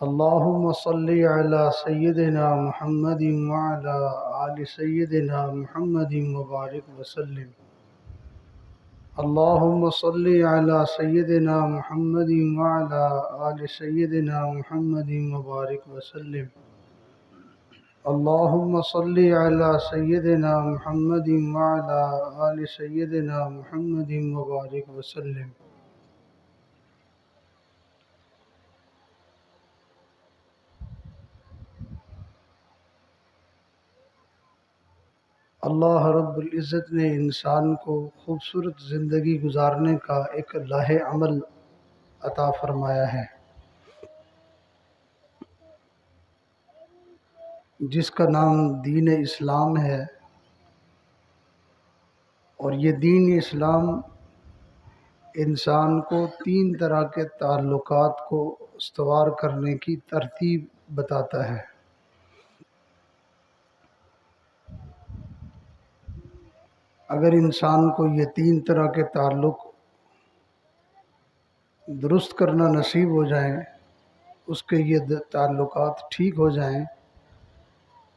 اللهم صل على سيدنا محمد وعلى آل سيدنا محمد وبارك وسلم. اللهم صل على سيدنا محمد وعلى آل سيدنا محمد وبارك وسلم. اللهم صل على سيدنا محمد وعلى آل سيدنا محمد وبارك وسلم. اللہ رب العزت نے انسان کو خوبصورت زندگی گزارنے کا ایک لاہ عمل عطا فرمایا ہے، جس کا نام دین اسلام ہے، اور یہ دین اسلام انسان کو 3 طرح کے تعلقات کو استوار کرنے کی ترتیب بتاتا ہے۔ اگر انسان کو یہ 3 طرح کے تعلق درست کرنا نصیب ہو جائیں، اس کے یہ تعلقات ٹھیک ہو جائیں،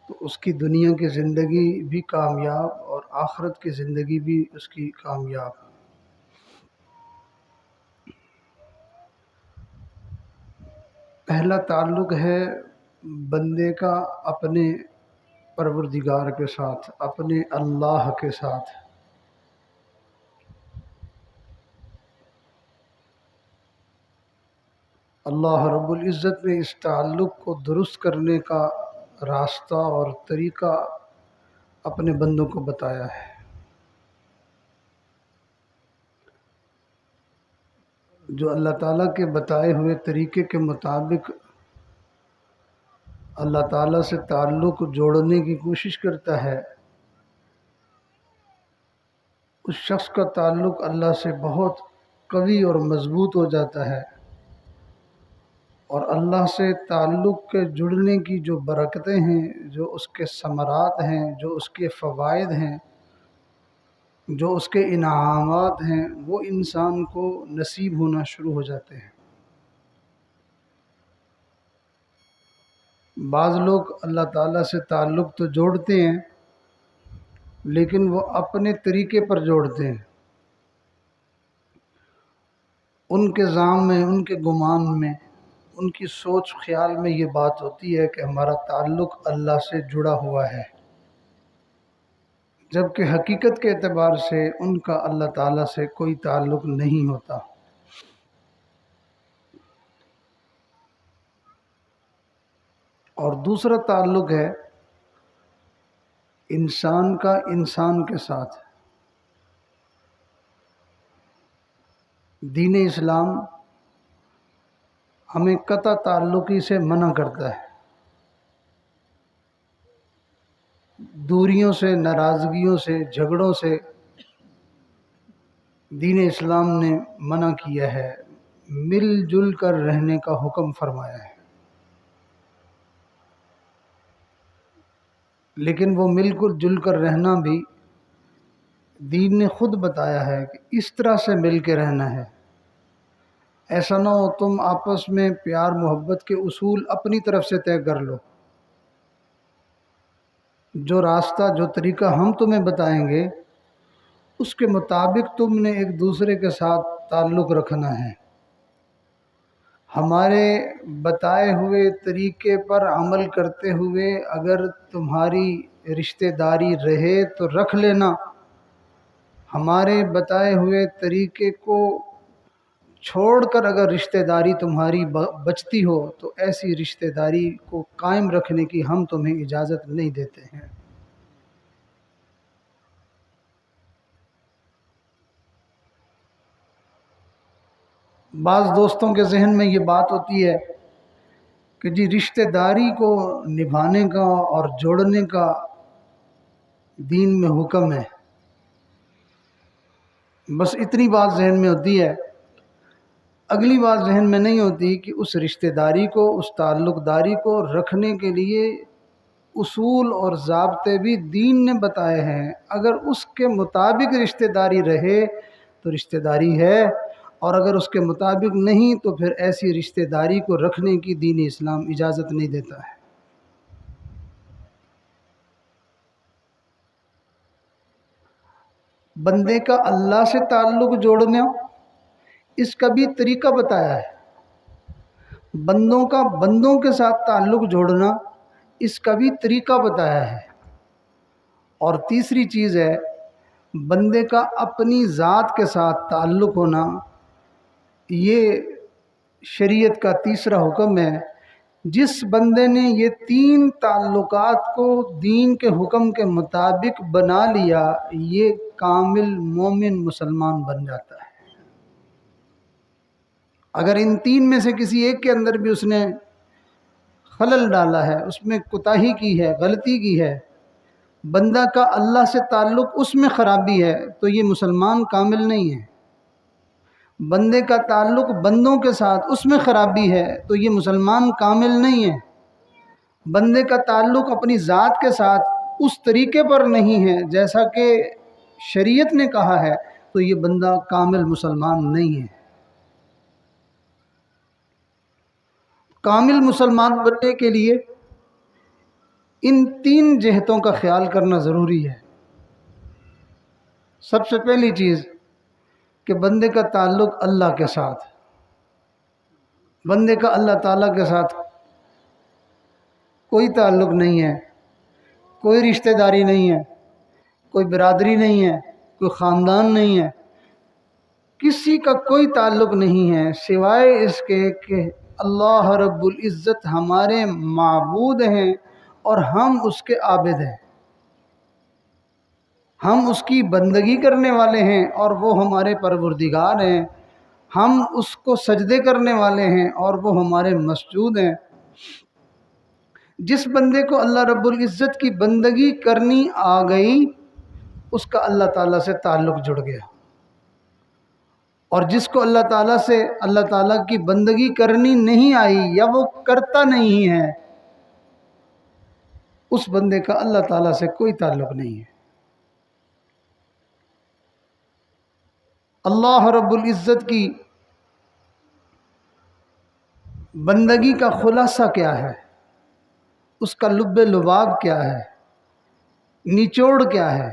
تو اس کی دنیا کی زندگی بھی کامیاب اور آخرت کی زندگی بھی اس کی کامیاب۔ پہلا تعلق ہے بندے کا اپنے پروردگار کے ساتھ، اپنے اللہ کے ساتھ۔ اللہ رب العزت نے اس تعلق کو درست کرنے کا راستہ اور طریقہ اپنے بندوں کو بتایا ہے۔ جو اللہ تعالیٰ کے بتائے ہوئے طریقے کے مطابق اللہ تعالیٰ سے تعلق جوڑنے کی کوشش کرتا ہے، اس شخص کا تعلق اللہ سے بہت قوی اور مضبوط ہو جاتا ہے، اور اللہ سے تعلق کے جڑنے کی جو برکتیں ہیں، جو اس کے ثمرات ہیں، جو اس کے فوائد ہیں، جو اس کے انعامات ہیں، وہ انسان کو نصیب ہونا شروع ہو جاتے ہیں۔ بعض لوگ اللہ تعالیٰ سے تعلق تو جوڑتے ہیں، لیکن وہ اپنے طریقے پر جوڑتے ہیں۔ ان کے ذہن میں، ان کے گمان میں، ان کی سوچ خیال میں یہ بات ہوتی ہے کہ ہمارا تعلق اللہ سے جڑا ہوا ہے، جبکہ حقیقت کے اعتبار سے ان کا اللہ تعالیٰ سے کوئی تعلق نہیں ہوتا۔ اور دوسرا تعلق ہے انسان کا انسان کے ساتھ۔ دین اسلام ہمیں قطع تعلقی سے منع کرتا ہے، دوریوں سے، ناراضگیوں سے، جھگڑوں سے دین اسلام نے منع کیا ہے، مل جل کر رہنے کا حکم فرمایا ہے۔ لیکن وہ مل جل کر رہنا بھی دین نے خود بتایا ہے کہ اس طرح سے مل کے رہنا ہے۔ ایسا نہ ہو تم آپس میں پیار محبت کے اصول اپنی طرف سے طے کر لو، جو راستہ، جو طریقہ ہم تمہیں بتائیں گے اس کے مطابق تم نے ایک دوسرے کے ساتھ تعلق رکھنا ہے۔ ہمارے بتائے ہوئے طریقے پر عمل کرتے ہوئے اگر تمہاری رشتہ داری رہے تو رکھ لینا، ہمارے بتائے ہوئے طریقے کو چھوڑ کر اگر رشتہ داری تمہاری بچتی ہو تو ایسی رشتہ داری کو قائم رکھنے کی ہم تمہیں اجازت نہیں دیتے ہیں۔ بعض دوستوں کے ذہن میں یہ بات ہوتی ہے کہ جی رشتہ داری کو نبھانے کا اور جوڑنے کا دین میں حکم ہے، بس اتنی بات ذہن میں ہوتی ہے، اگلی بات ذہن میں نہیں ہوتی کہ اس رشتہ داری کو، اس تعلق داری کو رکھنے کے لیے اصول اور ضابطے بھی دین نے بتائے ہیں۔ اگر اس کے مطابق رشتہ داری رہے تو رشتہ داری ہے، اور اگر اس کے مطابق نہیں تو پھر ایسی رشتہ داری کو رکھنے کی دین اسلام اجازت نہیں دیتا ہے۔ بندے کا اللہ سے تعلق جوڑنا، اس کا بھی طریقہ بتایا ہے۔ بندوں کا بندوں کے ساتھ تعلق جوڑنا، اس کا بھی طریقہ بتایا ہے۔ اور تیسری چیز ہے بندے کا اپنی ذات کے ساتھ تعلق ہونا، یہ شریعت کا تیسرا حکم ہے۔ جس بندے نے یہ 3 تعلقات کو دین کے حکم کے مطابق بنا لیا، یہ کامل مومن مسلمان بن جاتا ہے۔ اگر ان 3 میں سے کسی ایک کے اندر بھی اس نے خلل ڈالا ہے، اس میں کوتاہی کی ہے، غلطی کی ہے، بندہ کا اللہ سے تعلق اس میں خرابی ہے، تو یہ مسلمان کامل نہیں ہے۔ بندے کا تعلق بندوں کے ساتھ اس میں خرابی ہے تو یہ مسلمان کامل نہیں ہے۔ بندے کا تعلق اپنی ذات کے ساتھ اس طریقے پر نہیں ہے جیسا کہ شریعت نے کہا ہے، تو یہ بندہ کامل مسلمان نہیں ہے۔ کامل مسلمان بننے کے لیے ان 3 جہتوں کا خیال کرنا ضروری ہے۔ سب سے پہلی چیز کہ بندے کا تعلق اللہ کے ساتھ، بندے کا اللہ تعالیٰ کے ساتھ کوئی تعلق نہیں ہے، کوئی رشتہ داری نہیں ہے، کوئی برادری نہیں ہے، کوئی خاندان نہیں ہے، کسی کا کوئی تعلق نہیں ہے سوائے اس کے کہ اللہ رب العزت ہمارے معبود ہیں اور ہم اس کے عابد ہیں، ہم اس کی بندگی کرنے والے ہیں اور وہ ہمارے پروردگار ہیں، ہم اس کو سجدے کرنے والے ہیں اور وہ ہمارے مسجود ہیں۔ جس بندے کو اللہ رب العزت کی بندگی کرنی آ گئی، اس کا اللہ تعالیٰ سے تعلق جڑ گیا، اور جس کو اللہ تعالیٰ کی بندگی کرنی نہیں آئی یا وہ کرتا نہیں ہے، اس بندے کا اللہ تعالیٰ سے کوئی تعلق نہیں ہے۔ اللہ رب العزت کی بندگی کا خلاصہ کیا ہے، اس کا لب لباب کیا ہے، نچوڑ کیا ہے؟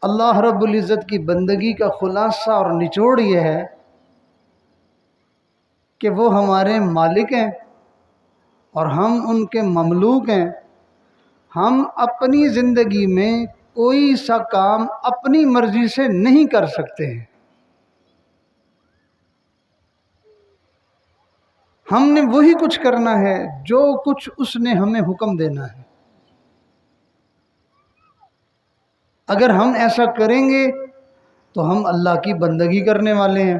اللہ رب العزت کی بندگی کا خلاصہ اور نچوڑ یہ ہے کہ وہ ہمارے مالک ہیں اور ہم ان کے مملوک ہیں۔ ہم اپنی زندگی میں کوئی سا کام اپنی مرضی سے نہیں کر سکتے ہیں، ہم نے وہی کچھ کرنا ہے جو کچھ اس نے ہمیں حکم دینا ہے۔ اگر ہم ایسا کریں گے تو ہم اللہ کی بندگی کرنے والے ہیں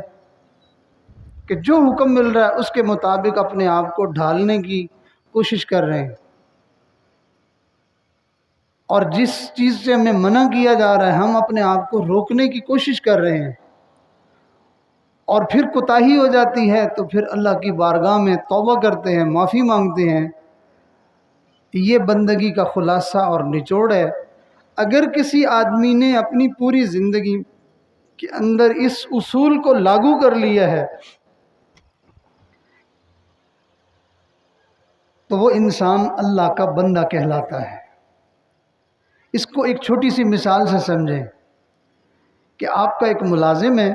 کہ جو حکم مل رہا ہے اس کے مطابق اپنے آپ کو ڈھالنے کی کوشش کر رہے ہیں، اور جس چیز سے ہمیں منع کیا جا رہا ہے ہم اپنے آپ کو روکنے کی کوشش کر رہے ہیں، اور پھر کوتاہی ہو جاتی ہے تو پھر اللہ کی بارگاہ میں توبہ کرتے ہیں، معافی مانگتے ہیں۔ یہ بندگی کا خلاصہ اور نچوڑ ہے۔ اگر کسی آدمی نے اپنی پوری زندگی کے اندر اس اصول کو لاگو کر لیا ہے تو وہ انسان اللہ کا بندہ کہلاتا ہے۔ اس کو ایک چھوٹی سی مثال سے سمجھیں کہ آپ کا ایک ملازم ہے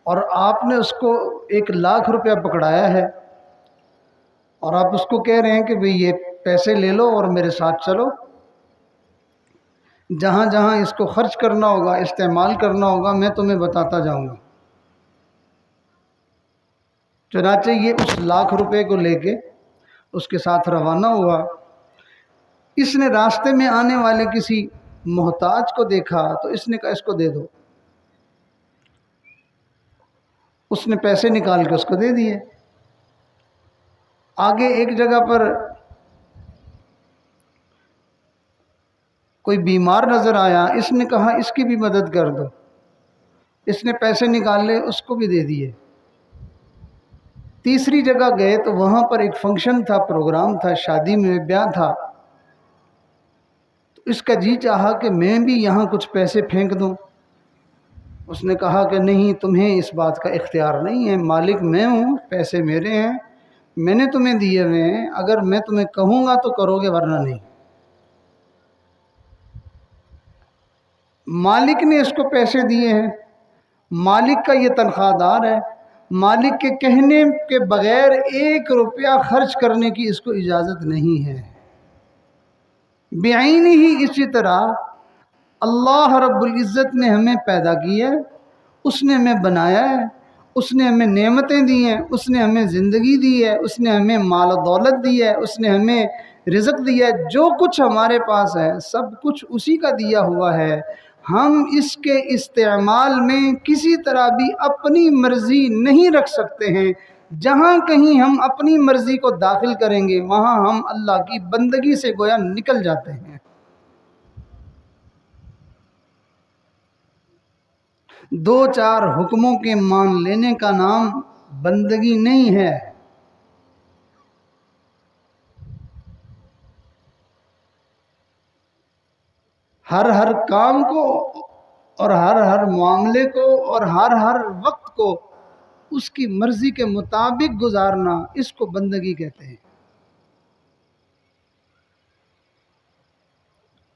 اور آپ نے اس کو 1,00,000 روپیہ پکڑایا ہے، اور آپ اس کو کہہ رہے ہیں کہ بھئی یہ پیسے لے لو اور میرے ساتھ چلو، جہاں جہاں اس کو خرچ کرنا ہوگا، استعمال کرنا ہوگا، میں تمہیں بتاتا جاؤں گا۔ چنانچہ یہ اس 1,00,000 روپے کو لے کے اس کے ساتھ روانہ ہوا۔ اس نے راستے میں آنے والے کسی محتاج کو دیکھا تو اس نے کہا اس کو دے دو، اس نے پیسے نکال کے اس کو دے دیے۔ آگے ایک جگہ پر کوئی بیمار نظر آیا، اس نے کہا اس کی بھی مدد کر دو، اس نے پیسے نکال لے اس کو بھی دے دیے۔ تیسری جگہ گئے تو وہاں پر ایک فنکشن تھا، پروگرام تھا، شادی میں بیاہ تھا، تو اس کا جی چاہا کہ میں بھی یہاں کچھ پیسے پھینک دوں۔ اس نے کہا کہ نہیں، تمہیں اس بات کا اختیار نہیں ہے، مالک میں ہوں، پیسے میرے ہیں، میں نے تمہیں دیے ہوئے ہیں، اگر میں تمہیں کہوں گا تو کرو گے ورنہ نہیں۔ مالک نے اس کو پیسے دیے ہیں، مالک کا یہ تنخواہ دار ہے، مالک کے کہنے کے بغیر 1 روپیہ خرچ کرنے کی اس کو اجازت نہیں ہے۔ بعین ہی اسی طرح اللہ رب العزت نے ہمیں پیدا کیا ہے، اس نے ہمیں بنایا ہے، اس نے ہمیں نعمتیں دی ہیں، اس نے ہمیں زندگی دی ہے، اس نے ہمیں مال و دولت دی ہے، اس نے ہمیں رزق دیا ہے، جو کچھ ہمارے پاس ہے سب کچھ اسی کا دیا ہوا ہے۔ ہم اس کے استعمال میں کسی طرح بھی اپنی مرضی نہیں رکھ سکتے ہیں۔ جہاں کہیں ہم اپنی مرضی کو داخل کریں گے وہاں ہم اللہ کی بندگی سے گویا نکل جاتے ہیں۔ 2-4 حکموں کے مان لینے کا نام بندگی نہیں ہے۔ ہر کام کو اور ہر معاملے کو اور ہر وقت کو اس کی مرضی کے مطابق گزارنا، اس کو بندگی کہتے ہیں۔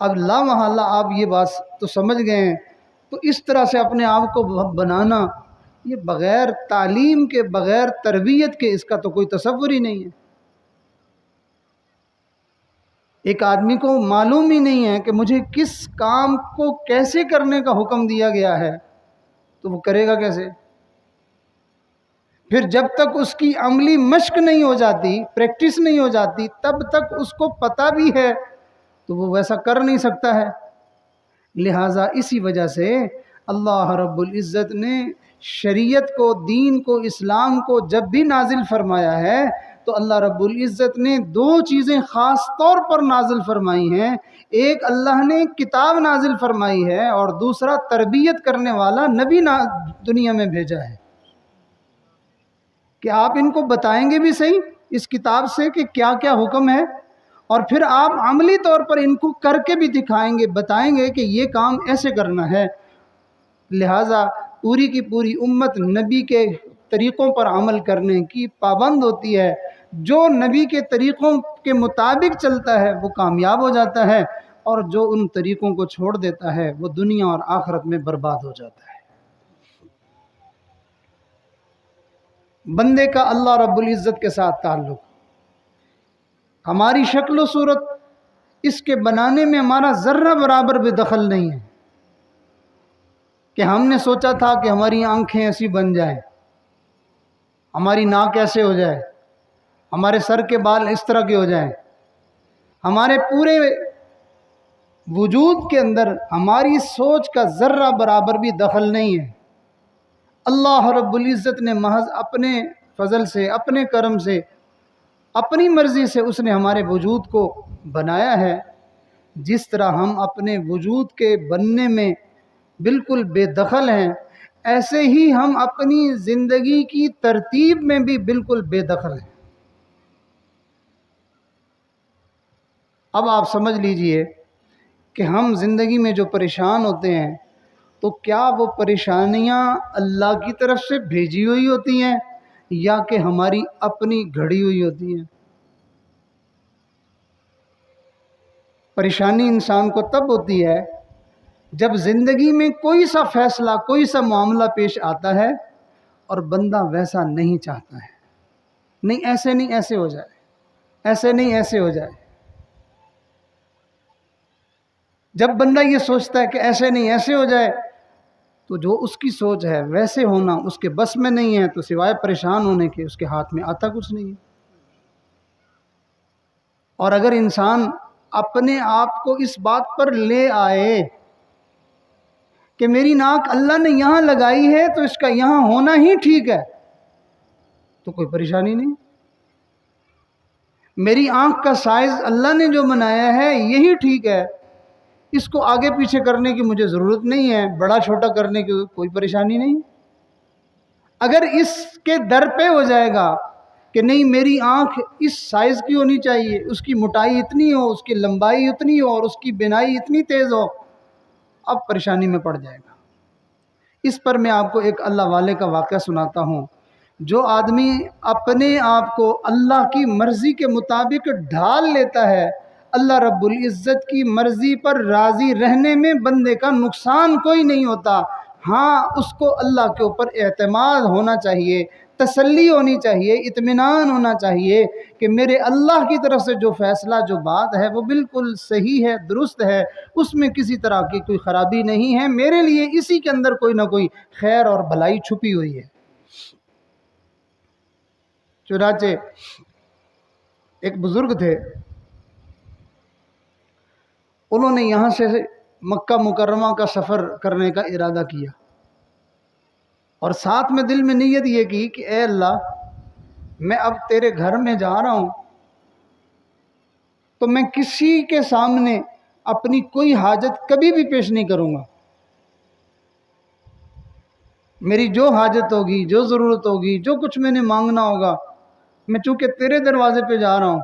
اب لا محالہ آپ یہ بات تو سمجھ گئے ہیں، تو اس طرح سے اپنے آپ کو بنانا، یہ بغیر تعلیم کے، بغیر تربیت کے، اس کا تو کوئی تصور ہی نہیں ہے۔ ایک آدمی کو معلوم ہی نہیں ہے کہ مجھے کس کام کو کیسے کرنے کا حکم دیا گیا ہے تو وہ کرے گا کیسے؟ پھر جب تک اس کی عملی مشق نہیں ہو جاتی، پریکٹس نہیں ہو جاتی، تب تک اس کو پتہ بھی ہے تو وہ ویسا کر نہیں سکتا ہے۔ لہٰذا اسی وجہ سے اللہ رب العزت نے شریعت کو، دین کو، اسلام کو جب بھی نازل فرمایا ہے تو اللہ رب العزت نے 2 چیزیں خاص طور پر نازل فرمائی ہیں۔ ایک اللہ نے کتاب نازل فرمائی ہے اور دوسرا تربیت کرنے والا نبی دنیا میں بھیجا ہے کہ آپ ان کو بتائیں گے بھی صحیح اس کتاب سے کہ کیا کیا حکم ہے، اور پھر آپ عملی طور پر ان کو کر کے بھی دکھائیں گے، بتائیں گے کہ یہ کام ایسے کرنا ہے۔ لہٰذا پوری کی پوری امت نبی کے طریقوں پر عمل کرنے کی پابند ہوتی ہے۔ جو نبی کے طریقوں کے مطابق چلتا ہے وہ کامیاب ہو جاتا ہے، اور جو ان طریقوں کو چھوڑ دیتا ہے وہ دنیا اور آخرت میں برباد ہو جاتا ہے۔ بندے کا اللہ رب العزت کے ساتھ تعلق، ہماری شکل و صورت، اس کے بنانے میں ہمارا ذرہ برابر بھی دخل نہیں ہے کہ ہم نے سوچا تھا کہ ہماری آنکھیں ایسی بن جائیں، ہماری ناک ایسے ہو جائے، ہمارے سر کے بال اس طرح کے ہو جائیں۔ ہمارے پورے وجود کے اندر ہماری سوچ کا ذرہ برابر بھی دخل نہیں ہے۔ اللہ رب العزت نے محض اپنے فضل سے، اپنے کرم سے، اپنی مرضی سے اس نے ہمارے وجود کو بنایا ہے۔ جس طرح ہم اپنے وجود کے بننے میں بالکل بے دخل ہیں، ایسے ہی ہم اپنی زندگی کی ترتیب میں بھی بالکل بے دخل ہیں۔ اب آپ سمجھ لیجئے کہ ہم زندگی میں جو پریشان ہوتے ہیں تو کیا وہ پریشانیاں اللہ کی طرف سے بھیجی ہوئی ہوتی ہیں یا کہ ہماری اپنی گھڑی ہوئی ہوتی ہیں؟ پریشانی انسان کو تب ہوتی ہے جب زندگی میں کوئی سا فیصلہ، کوئی سا معاملہ پیش آتا ہے اور بندہ ویسا نہیں چاہتا ہے، نہیں ایسے نہیں ایسے ہو جائے، ایسے نہیں ایسے ہو جائے۔ جب بندہ یہ سوچتا ہے کہ ایسے نہیں ایسے ہو جائے تو جو اس کی سوچ ہے ویسے ہونا اس کے بس میں نہیں ہے، تو سوائے پریشان ہونے کے اس کے ہاتھ میں آتا کچھ نہیں ہے۔ اور اگر انسان اپنے آپ کو اس بات پر لے آئے کہ میری ناک اللہ نے یہاں لگائی ہے تو اس کا یہاں ہونا ہی ٹھیک ہے، تو کوئی پریشانی نہیں۔ میری آنکھ کا سائز اللہ نے جو بنایا ہے یہی ٹھیک ہے، اس کو آگے پیچھے کرنے کی مجھے ضرورت نہیں ہے، بڑا چھوٹا کرنے کی کوئی پریشانی نہیں۔ اگر اس کے در پہ ہو جائے گا کہ نہیں میری آنکھ اس سائز کی ہونی چاہیے، اس کی موٹائی اتنی ہو، اس کی لمبائی اتنی ہو اور اس کی بینائی اتنی تیز ہو، اب پریشانی میں پڑ جائے گا۔ اس پر میں آپ کو ایک اللہ والے کا واقعہ سناتا ہوں۔ جو آدمی اپنے آپ کو اللہ کی مرضی کے مطابق ڈھال لیتا ہے، اللہ رب العزت کی مرضی پر راضی رہنے میں بندے کا نقصان کوئی نہیں ہوتا۔ ہاں، اس کو اللہ کے اوپر اعتماد ہونا چاہیے، تسلی ہونی چاہیے، اطمینان ہونا چاہیے کہ میرے اللہ کی طرف سے جو فیصلہ، جو بات ہے وہ بالکل صحیح ہے، درست ہے، اس میں کسی طرح کی کوئی خرابی نہیں ہے، میرے لیے اسی کے اندر کوئی نہ کوئی خیر اور بھلائی چھپی ہوئی ہے۔ چنانچہ ایک بزرگ تھے، انہوں نے یہاں سے مکہ مکرمہ کا سفر کرنے کا ارادہ کیا، اور ساتھ میں دل میں نیت یہ کی کہ اے اللہ، میں اب تیرے گھر میں جا رہا ہوں تو میں کسی کے سامنے اپنی کوئی حاجت کبھی بھی پیش نہیں کروں گا۔ میری جو حاجت ہوگی، جو ضرورت ہوگی، جو کچھ میں نے مانگنا ہوگا، میں چونکہ تیرے دروازے پہ جا رہا ہوں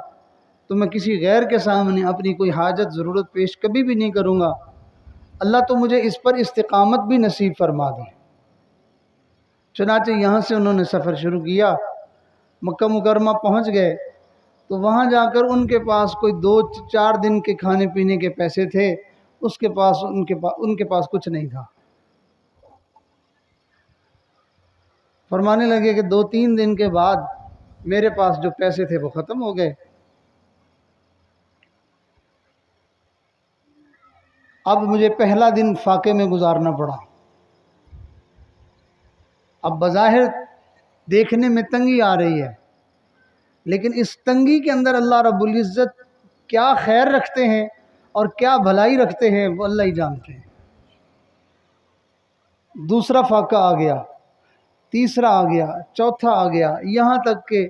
تو میں کسی غیر کے سامنے اپنی کوئی حاجت ضرورت پیش کبھی بھی نہیں کروں گا۔ اللہ تو مجھے اس پر استقامت بھی نصیب فرما دے۔ چنانچہ یہاں سے انہوں نے سفر شروع کیا، مکہ مکرمہ پہنچ گئے تو وہاں جا کر ان کے پاس کوئی 2-4 دن کے کھانے پینے کے پیسے تھے، ان کے پاس کچھ نہیں تھا۔ فرمانے لگے کہ 2-3 دن کے بعد میرے پاس جو پیسے تھے وہ ختم ہو گئے۔ اب مجھے پہلا دن فاقے میں گزارنا پڑا۔ اب بظاہر دیکھنے میں تنگی آ رہی ہے، لیکن اس تنگی کے اندر اللہ رب العزت کیا خیر رکھتے ہیں اور کیا بھلائی رکھتے ہیں وہ اللہ ہی جانتے ہیں۔ دوسرا فاقہ آ گیا، تیسرا آ گیا، چوتھا آ گیا، یہاں تک کہ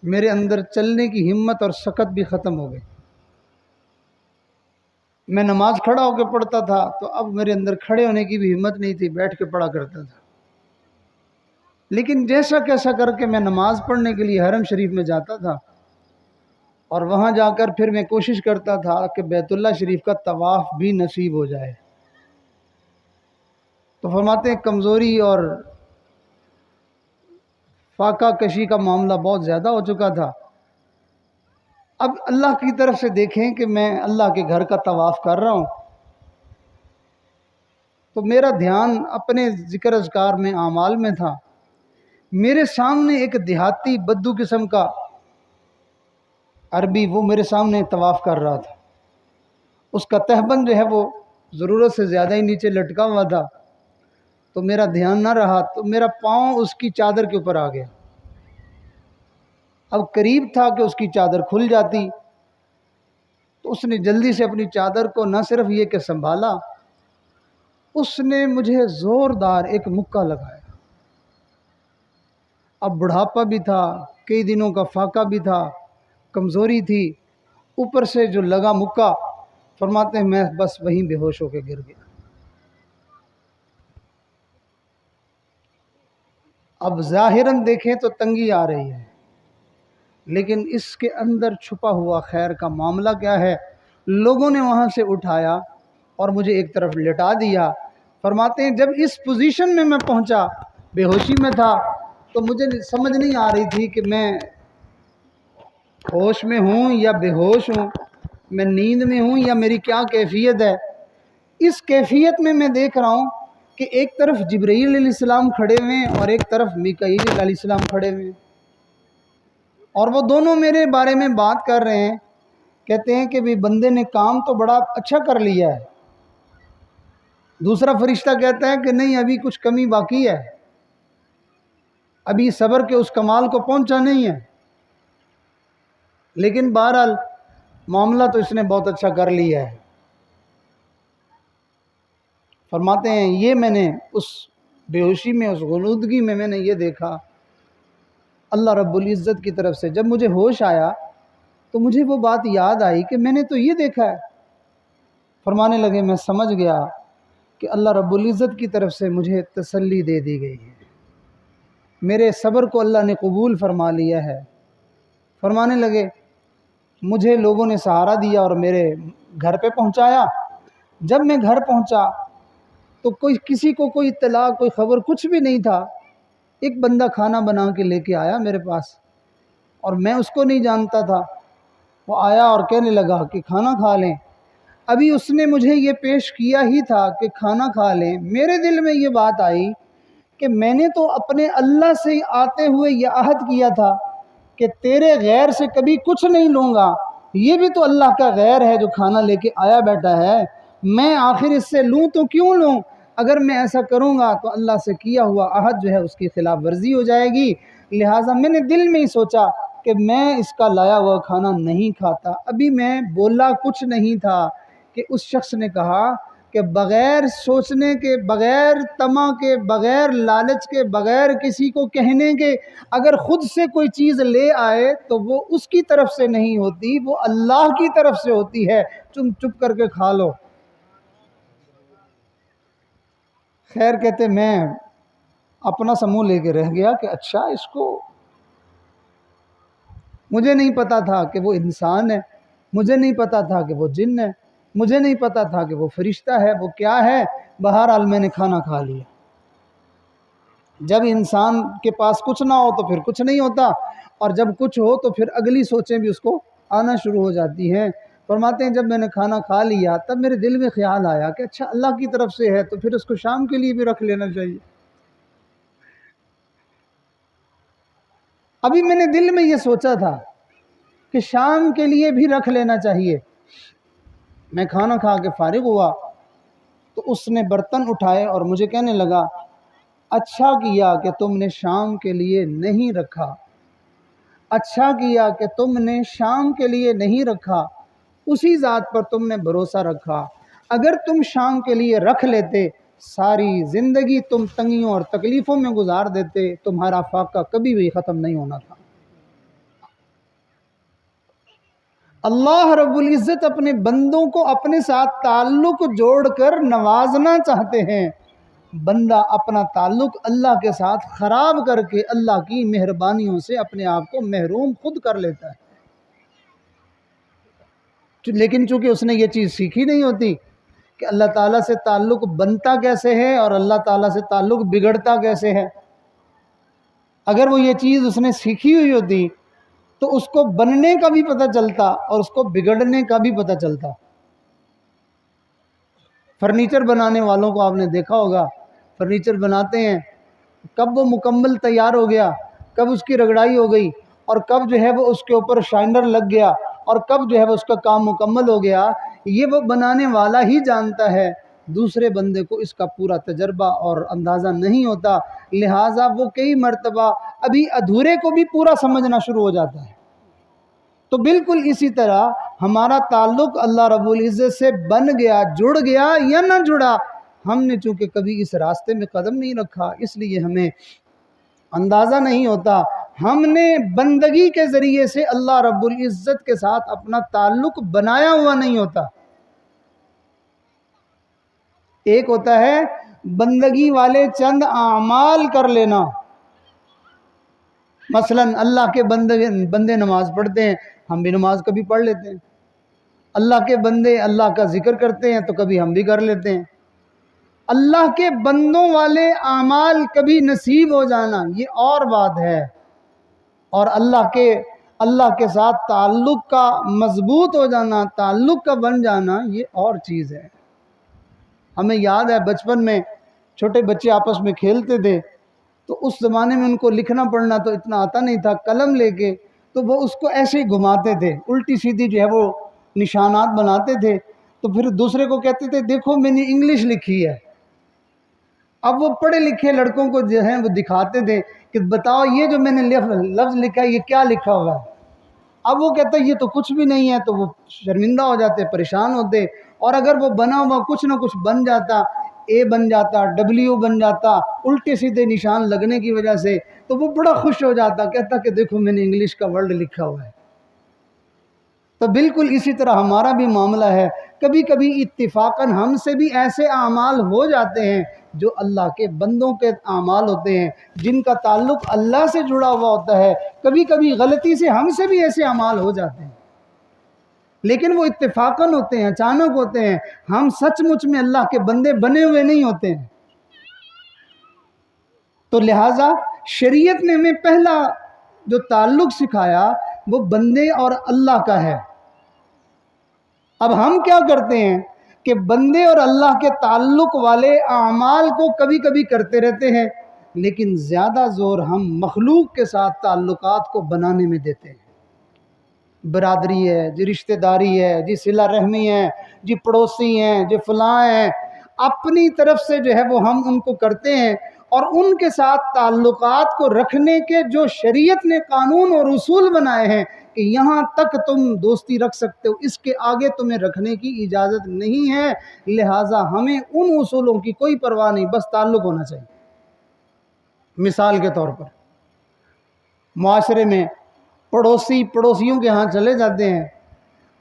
میرے اندر چلنے کی ہمت اور سکت بھی ختم ہو گئی۔ میں نماز کھڑا ہو کے پڑھتا تھا تو اب میرے اندر کھڑے ہونے کی بھی ہمت نہیں تھی، بیٹھ کے پڑھا کرتا تھا۔ لیکن جیسا کیسا کر کے میں نماز پڑھنے کے لیے حرم شریف میں جاتا تھا، اور وہاں جا کر پھر میں کوشش کرتا تھا کہ بیت اللہ شریف کا طواف بھی نصیب ہو جائے، تو فرماتے ہیں کمزوری اور فاقہ کشی کا معاملہ بہت زیادہ ہو چکا تھا۔ اب اللہ کی طرف سے دیکھیں کہ میں اللہ کے گھر کا طواف کر رہا ہوں تو میرا دھیان اپنے ذکر اذکار میں، اعمال میں تھا۔ میرے سامنے ایک دیہاتی بدو قسم کا عربی وہ میرے سامنے طواف کر رہا تھا۔ اس کا تہبند جو ہے وہ ضرورت سے زیادہ ہی نیچے لٹکا ہوا تھا، تو میرا دھیان نہ رہا تو میرا پاؤں اس کی چادر کے اوپر آ گیا۔ اب قریب تھا کہ اس کی چادر کھل جاتی، تو اس نے جلدی سے اپنی چادر کو نہ صرف یہ کہ سنبھالا، اس نے مجھے زوردار ایک مکہ لگایا۔ اب بڑھاپا بھی تھا، کئی دنوں کا فاقہ بھی تھا، کمزوری تھی، اوپر سے جو لگا مکہ، فرماتے ہیں میں بس وہیں بے ہوش ہو کے گر گیا۔ اب ظاہراً دیکھیں تو تنگی آ رہی ہے، لیکن اس کے اندر چھپا ہوا خیر کا معاملہ کیا ہے؟ لوگوں نے وہاں سے اٹھایا اور مجھے ایک طرف لٹا دیا۔ فرماتے ہیں جب اس پوزیشن میں پہنچا، بے ہوشی میں تھا، تو مجھے سمجھ نہیں آ رہی تھی کہ میں ہوش میں ہوں یا بے ہوش ہوں، میں نیند میں ہوں یا میری کیا کیفیت ہے۔ اس کیفیت میں دیکھ رہا ہوں کہ ایک طرف جبرائیل علیہ السلام کھڑے ہوئے اور ایک طرف میکائیل علیہ السلام کھڑے ہوئے، اور وہ دونوں میرے بارے میں بات کر رہے ہیں۔ کہتے ہیں کہ بھی بندے نے کام تو بڑا اچھا کر لیا ہے۔ دوسرا فرشتہ کہتا ہے کہ نہیں، ابھی کچھ کمی باقی ہے، ابھی صبر کے اس کمال کو پہنچا نہیں ہے، لیکن بہرحال معاملہ تو اس نے بہت اچھا کر لیا ہے۔ فرماتے ہیں یہ میں نے اس بے ہوشی میں، اس غنودگی میں نے یہ دیکھا، اللہ رب العزت کی طرف سے جب مجھے ہوش آیا تو مجھے وہ بات یاد آئی کہ میں نے تو یہ دیکھا ہے۔ فرمانے لگے میں سمجھ گیا کہ اللہ رب العزت کی طرف سے مجھے تسلی دے دی گئی ہے، میرے صبر کو اللہ نے قبول فرما لیا ہے۔ فرمانے لگے مجھے لوگوں نے سہارا دیا اور میرے گھر پہ پہنچایا۔ جب میں گھر پہنچا تو کوئی کسی کو کوئی اطلاع کوئی خبر کچھ بھی نہیں تھا. ایک بندہ کھانا بنا کے لے کے آیا میرے پاس اور میں اس کو نہیں جانتا تھا. وہ آیا اور کہنے لگا کہ کھانا کھا لیں. ابھی اس نے مجھے یہ پیش کیا ہی تھا کہ کھانا کھا لیں، میرے دل میں یہ بات آئی کہ میں نے تو اپنے اللہ سے آتے ہوئے یہ عہد کیا تھا کہ تیرے غیر سے کبھی کچھ نہیں لوں گا. یہ بھی تو اللہ کا غیر ہے جو کھانا لے کے آیا بیٹھا ہے، میں آخر اس سے لوں تو کیوں لوں؟ اگر میں ایسا کروں گا تو اللہ سے کیا ہوا عہد جو ہے اس کی خلاف ورزی ہو جائے گی. لہٰذا میں نے دل میں ہی سوچا کہ میں اس کا لایا ہوا کھانا نہیں کھاتا. ابھی میں بولا کچھ نہیں تھا کہ اس شخص نے کہا کہ بغیر سوچنے کے، بغیر طمع کے، بغیر لالچ کے، بغیر کسی کو کہنے کے اگر خود سے کوئی چیز لے آئے تو وہ اس کی طرف سے نہیں ہوتی، وہ اللہ کی طرف سے ہوتی ہے. تم چپ کر کے کھا لو. خیر کہتے میں اپنا سموں لے کے رہ گیا کہ اچھا اس کو، مجھے نہیں پتا تھا کہ وہ انسان ہے، مجھے نہیں پتا تھا کہ وہ جن ہے، مجھے نہیں پتا تھا کہ وہ فرشتہ ہے، وہ کیا ہے. بہرحال میں نے کھانا کھا لیا. جب انسان کے پاس کچھ نہ ہو تو پھر کچھ نہیں ہوتا، اور جب کچھ ہو تو پھر اگلی سوچیں بھی اس کو آنا شروع ہو جاتی ہیں. فرماتے ہیں جب میں نے کھانا کھا لیا تب میرے دل میں خیال آیا کہ اچھا اللہ کی طرف سے ہے تو پھر اس کو شام کے لیے بھی رکھ لینا چاہیے. ابھی میں نے دل میں یہ سوچا تھا کہ شام کے لیے بھی رکھ لینا چاہیے. میں کھانا کھا کے فارغ ہوا تو اس نے برتن اٹھائے اور مجھے کہنے لگا اچھا کیا کہ تم نے شام کے لیے نہیں رکھا، اچھا کیا کہ تم نے شام کے لیے نہیں رکھا. اسی ذات پر تم نے بھروسہ رکھا. اگر تم شام کے لیے رکھ لیتے ساری زندگی تم تنگیوں اور تکلیفوں میں گزار دیتے، تمہارا فاقہ کبھی بھی ختم نہیں ہونا تھا. اللہ رب العزت اپنے بندوں کو اپنے ساتھ تعلق جوڑ کر نوازنا چاہتے ہیں. بندہ اپنا تعلق اللہ کے ساتھ خراب کر کے اللہ کی مہربانیوں سے اپنے آپ کو محروم خود کر لیتا ہے. لیکن چونکہ اس نے یہ چیز سیکھی نہیں ہوتی کہ اللہ تعالیٰ سے تعلق بنتا کیسے ہے اور اللہ تعالیٰ سے تعلق بگڑتا کیسے ہے. اگر وہ یہ چیز اس نے سیکھی ہوئی ہوتی تو اس کو بننے کا بھی پتہ چلتا اور اس کو بگڑنے کا بھی پتہ چلتا. فرنیچر بنانے والوں کو آپ نے دیکھا ہوگا، فرنیچر بناتے ہیں، کب وہ مکمل تیار ہو گیا، کب اس کی رگڑائی ہو گئی، اور کب جو ہے وہ اس کے اوپر شائنر لگ گیا، اور کب جو ہے وہ اس کا کام مکمل ہو گیا، یہ وہ بنانے والا ہی جانتا ہے. دوسرے بندے کو اس کا پورا تجربہ اور اندازہ نہیں ہوتا. لہٰذا وہ کئی مرتبہ ابھی ادھورے کو بھی پورا سمجھنا شروع ہو جاتا ہے. تو بالکل اسی طرح ہمارا تعلق اللہ رب العزت سے بن گیا، جڑ گیا یا نہ جڑا، ہم نے چونکہ کبھی اس راستے میں قدم نہیں رکھا اس لیے ہمیں اندازہ نہیں ہوتا. ہم نے بندگی کے ذریعے سے اللہ رب العزت کے ساتھ اپنا تعلق بنایا ہوا نہیں ہوتا. ایک ہوتا ہے بندگی والے چند اعمال کر لینا. مثلا اللہ کے بندے نماز پڑھتے ہیں، ہم بھی نماز کبھی پڑھ لیتے ہیں. اللہ کے بندے اللہ کا ذکر کرتے ہیں تو کبھی ہم بھی کر لیتے ہیں. اللہ کے بندوں والے اعمال کبھی نصیب ہو جانا یہ اور بات ہے، اور اللہ کے ساتھ تعلق کا مضبوط ہو جانا، تعلق کا بن جانا یہ اور چیز ہے. ہمیں یاد ہے بچپن میں چھوٹے بچے آپس میں کھیلتے تھے تو اس زمانے میں ان کو لکھنا پڑھنا تو اتنا آتا نہیں تھا. قلم لے کے تو وہ اس کو ایسے ہی گھماتے تھے، الٹی سیدھی جو ہے وہ نشانات بناتے تھے. تو پھر دوسرے کو کہتے تھے دیکھو میں نے انگلش لکھی ہے. اب وہ پڑھے لکھے لڑکوں کو جو ہے وہ دکھاتے تھے کہ بتاؤ یہ جو میں نے لفظ لکھا ہے یہ کیا لکھا ہوا ہے. اب وہ کہتا ہے یہ تو کچھ بھی نہیں ہے، تو وہ شرمندہ ہو جاتے، پریشان ہوتے. اور اگر وہ بنا ہوا کچھ نہ کچھ بن جاتا، اے بن جاتا، ڈبلیو بن جاتا، الٹے سیدھے نشان لگنے کی وجہ سے، تو وہ بڑا خوش ہو جاتا، کہتا کہ دیکھو میں نے انگلش کا ورڈ لکھا ہوا ہے. تو بالکل اسی طرح ہمارا بھی معاملہ ہے. کبھی کبھی اتفاقاً ہم سے بھی ایسے اعمال ہو جاتے ہیں جو اللہ کے بندوں کے اعمال ہوتے ہیں، جن کا تعلق اللہ سے جڑا ہوا ہوتا ہے. کبھی کبھی غلطی سے ہم سے بھی ایسے اعمال ہو جاتے ہیں. لیکن وہ اتفاقاً ہوتے ہیں، اچانک ہوتے ہیں. ہم سچ مچ میں اللہ کے بندے بنے ہوئے نہیں ہوتے ہیں. تو لہٰذا شریعت نے ہمیں پہلا جو تعلق سکھایا وہ بندے اور اللہ کا ہے. اب ہم کیا کرتے ہیں کہ بندے اور اللہ کے تعلق والے اعمال کو کبھی کبھی کرتے رہتے ہیں، لیکن زیادہ زور ہم مخلوق کے ساتھ تعلقات کو بنانے میں دیتے ہیں. برادری ہے جی، رشتہ داری ہے جی، صلہ رحمی ہے جی، پڑوسی ہیں جی، فلاں ہیں، اپنی طرف سے جو ہے وہ ہم ان کو کرتے ہیں. اور ان کے ساتھ تعلقات کو رکھنے کے جو شریعت نے قانون اور اصول بنائے ہیں کہ یہاں تک تم دوستی رکھ سکتے ہو، اس کے آگے تمہیں رکھنے کی اجازت نہیں ہے. لہٰذا ہمیں ان اصولوں کی کوئی پرواہ نہیں، بس تعلق ہونا چاہیے. مثال کے طور پر معاشرے میں پڑوسیوں کے ہاں چلے جاتے ہیں.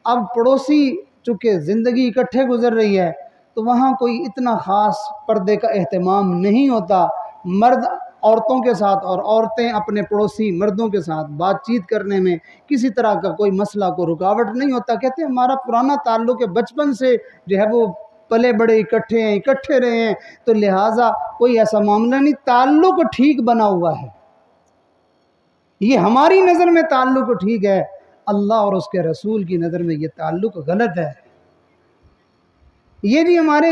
اب پڑوسی چونکہ زندگی اکٹھے گزر رہی ہے تو وہاں کوئی اتنا خاص پردے کا اہتمام نہیں ہوتا. مرد عورتوں کے ساتھ اور عورتیں اپنے پڑوسی مردوں کے ساتھ بات چیت کرنے میں کسی طرح کا کوئی مسئلہ، کوئی رکاوٹ نہیں ہوتا. کہتے ہیں ہمارا پرانا تعلق ہے، بچپن سے جو ہے وہ پلے بڑے اکٹھے ہیں، اکٹھے رہے ہیں، تو لہٰذا کوئی ایسا معاملہ نہیں. تعلق ٹھیک بنا ہوا ہے، یہ ہماری نظر میں تعلق ٹھیک ہے، اللہ اور اس کے رسول کی نظر میں یہ تعلق غلط ہے. یہ بھی ہمارے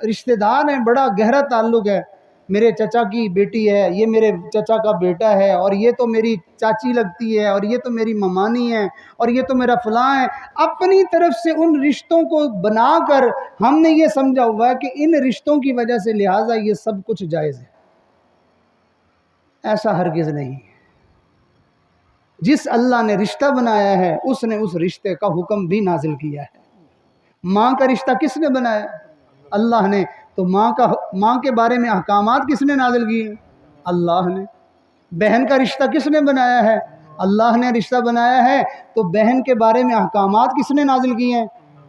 رشتہ دار ہیں، بڑا گہرا تعلق ہے. میرے چچا کی بیٹی ہے، یہ میرے چچا کا بیٹا ہے، اور یہ تو میری چاچی لگتی ہے، اور یہ تو میری ممانی ہے، اور یہ تو میرا فلاں ہے. اپنی طرف سے ان رشتوں کو بنا کر ہم نے یہ سمجھا ہوا ہے کہ ان رشتوں کی وجہ سے لہٰذا یہ سب کچھ جائز ہے. ایسا ہرگز نہیں ہے. جس اللہ نے رشتہ بنایا ہے اس نے اس رشتے کا حکم بھی نازل کیا ہے. ماں کا رشتہ کس نے بنایا؟ اللہ نے. تو ماں کے بارے میں احکامات کس نے نازل کیے؟ اللہ نے. بہن کا رشتہ کس نے بنایا ہے؟ اللہ نے رشتہ بنایا ہے. تو بہن کے بارے میں احکامات کس نے نازل کیے ہیں؟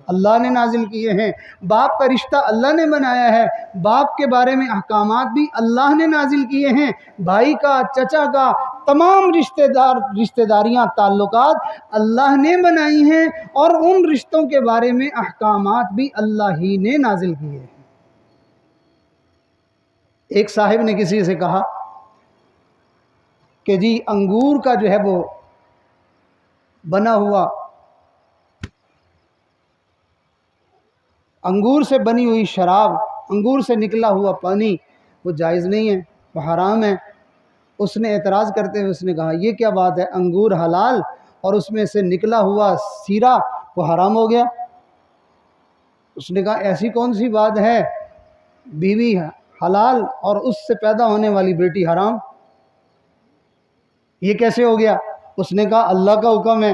اللہ نے نازل کیے ہیں. باپ کا رشتہ اللہ نے بنایا ہے، باپ کے بارے میں احکامات بھی اللہ نے نازل کیے ہیں. بھائی کا، چچا کا، تمام رشتہ داریاں، تعلقات اللہ نے بنائی ہیں، اور ان رشتوں کے بارے میں احکامات بھی اللہ ہی نے نازل کیے ہیں. ایک صاحب نے کسی سے کہا کہ جی انگور کا جو ہے وہ بنا ہوا، انگور سے بنی ہوئی شراب، انگور سے نکلا ہوا پانی وہ جائز نہیں ہے، وہ حرام ہے. اس نے اعتراض کرتے ہوئے اس نے کہا یہ کیا بات ہے، انگور حلال اور اس میں سے نکلا ہوا سیرا وہ حرام ہو گیا. اس نے کہا ایسی کون سی بات ہے، بیوی حلال اور اس سے پیدا ہونے والی بیٹی حرام، یہ کیسے ہو گیا؟ اس نے کہا اللہ کا حکم ہے.